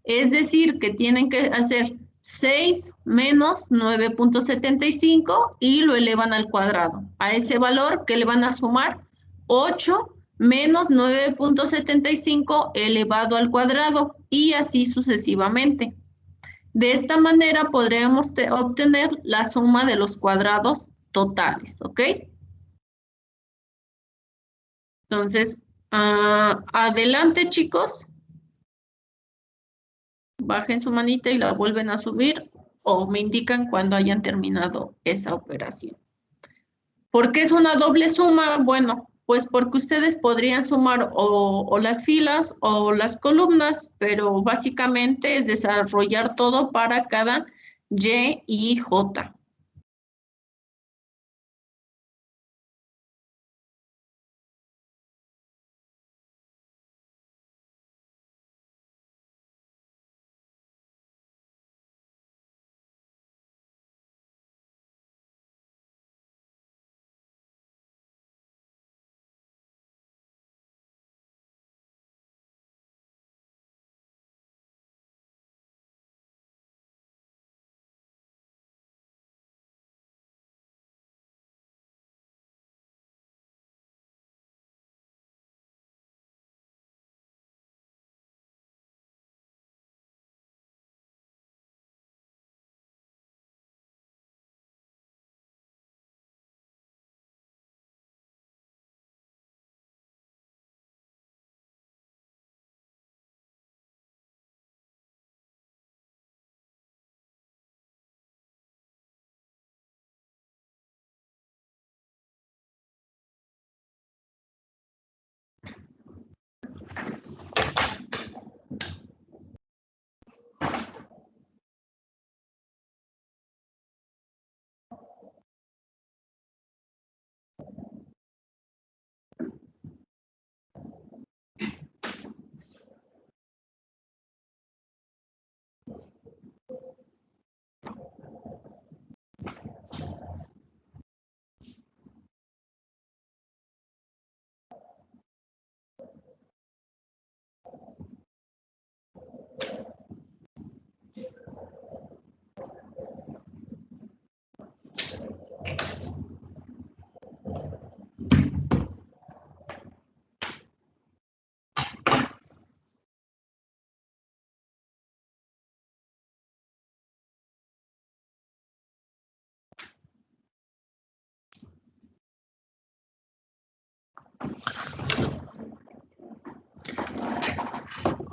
Es decir, que tienen que hacer 6 menos 9.75 y lo elevan al cuadrado. A ese valor que le van a sumar 8 menos 9.75 elevado al cuadrado y así sucesivamente. De esta manera podremos obtener la suma de los cuadrados totales, ¿ok? Entonces, adelante, chicos. Bajen su manita y la vuelven a subir o me indican cuando hayan terminado esa operación. ¿Por qué es una doble suma? Bueno, pues porque ustedes podrían sumar o las filas o las columnas, pero básicamente es desarrollar todo para cada Y y J.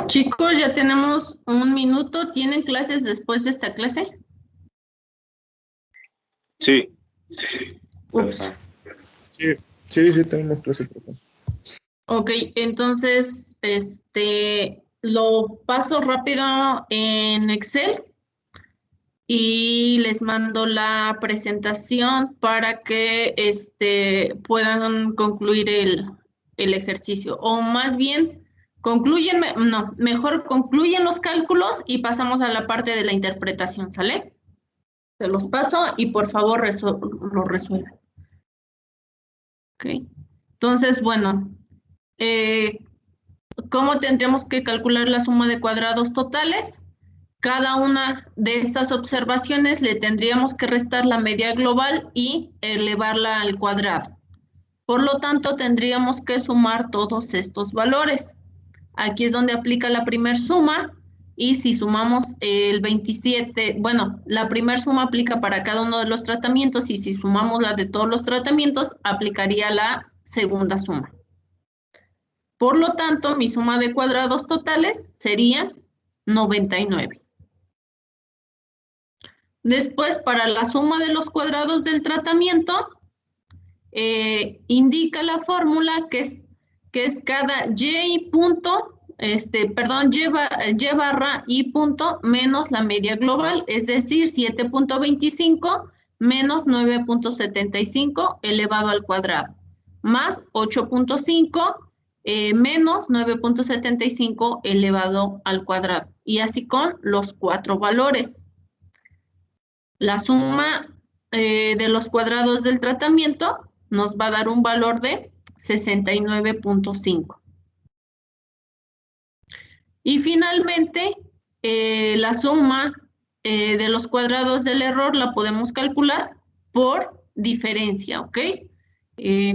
Chicos, ya tenemos 1 minuto. ¿Tienen clases después de esta clase? Sí. Ups. Sí, tenemos clase, profe. Ok, entonces, lo paso rápido en Excel y les mando la presentación para que puedan concluir el ejercicio. O más bien, mejor concluyen los cálculos y pasamos a la parte de la interpretación, ¿sale? Se los paso y por favor lo resuelvan. Ok, entonces, bueno, ¿cómo tendríamos que calcular la suma de cuadrados totales? Cada una de estas observaciones le tendríamos que restar la media global y elevarla al cuadrado. Por lo tanto, tendríamos que sumar todos estos valores. Aquí es donde aplica la primer suma y si sumamos el 27, bueno, la primer suma aplica para cada uno de los tratamientos y si sumamos la de todos los tratamientos, aplicaría la segunda suma. Por lo tanto, mi suma de cuadrados totales sería 99. Después, para la suma de los cuadrados del tratamiento, indica la fórmula que es cada y punto, y barra y punto menos la media global, es decir, 7.25 menos 9.75 elevado al cuadrado, más 8.5 menos 9.75 elevado al cuadrado, y así con los 4 valores. La suma de los cuadrados del tratamiento nos va a dar un valor de 69.5. Y finalmente, la suma de los cuadrados del error la podemos calcular por diferencia, ¿ok?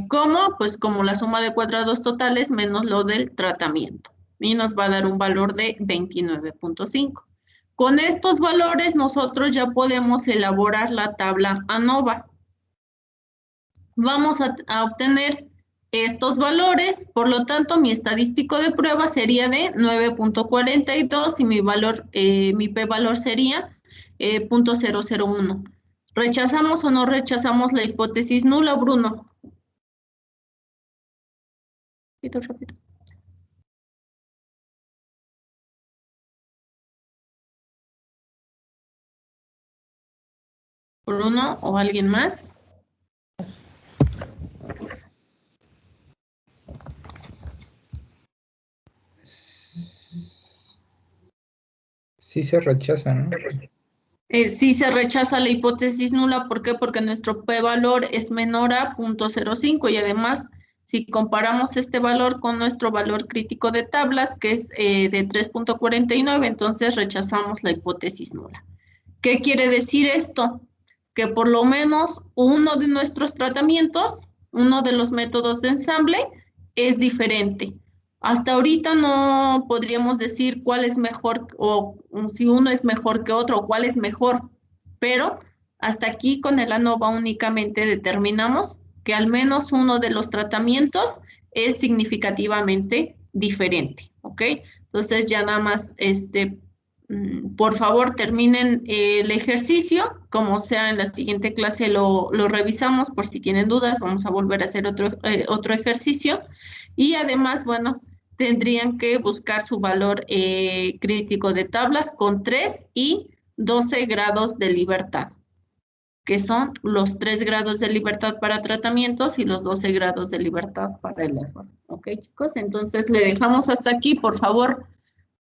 ¿Cómo? Pues como la suma de cuadrados totales menos lo del tratamiento. Y nos va a dar un valor de 29.5. Con estos valores nosotros ya podemos elaborar la tabla ANOVA. Vamos a obtener estos valores, por lo tanto mi estadístico de prueba sería de 9.42 y mi p-valor sería 0.001. ¿Rechazamos o no rechazamos la hipótesis nula, Bruno? Rápido. Bruno o alguien más. Sí se rechaza, ¿no? Sí se rechaza la hipótesis nula. ¿Por qué? Porque nuestro p-valor es menor a 0.05 y además, si comparamos este valor con nuestro valor crítico de tablas, que es de 3.49, entonces rechazamos la hipótesis nula. ¿Qué quiere decir esto? Que por lo menos uno de nuestros tratamientos, uno de los métodos de ensamble, es diferente. Hasta ahorita no podríamos decir cuál es mejor o si uno es mejor que otro o cuál es mejor, pero hasta aquí con el ANOVA únicamente determinamos que al menos uno de los tratamientos es significativamente diferente, ¿ok? Entonces ya nada más, por favor terminen el ejercicio, como sea en la siguiente clase lo revisamos por si tienen dudas, vamos a volver a hacer otro ejercicio y además, bueno, tendrían que buscar su valor crítico de tablas con 3 y 12 grados de libertad, que son los 3 grados de libertad para tratamientos y los 12 grados de libertad para el error. ¿Ok, chicos? Entonces, le dejamos hasta aquí. Por favor,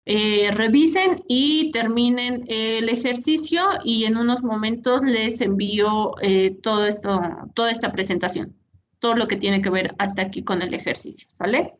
revisen y terminen el ejercicio y en unos momentos les envío toda esta presentación, todo lo que tiene que ver hasta aquí con el ejercicio. ¿Sale?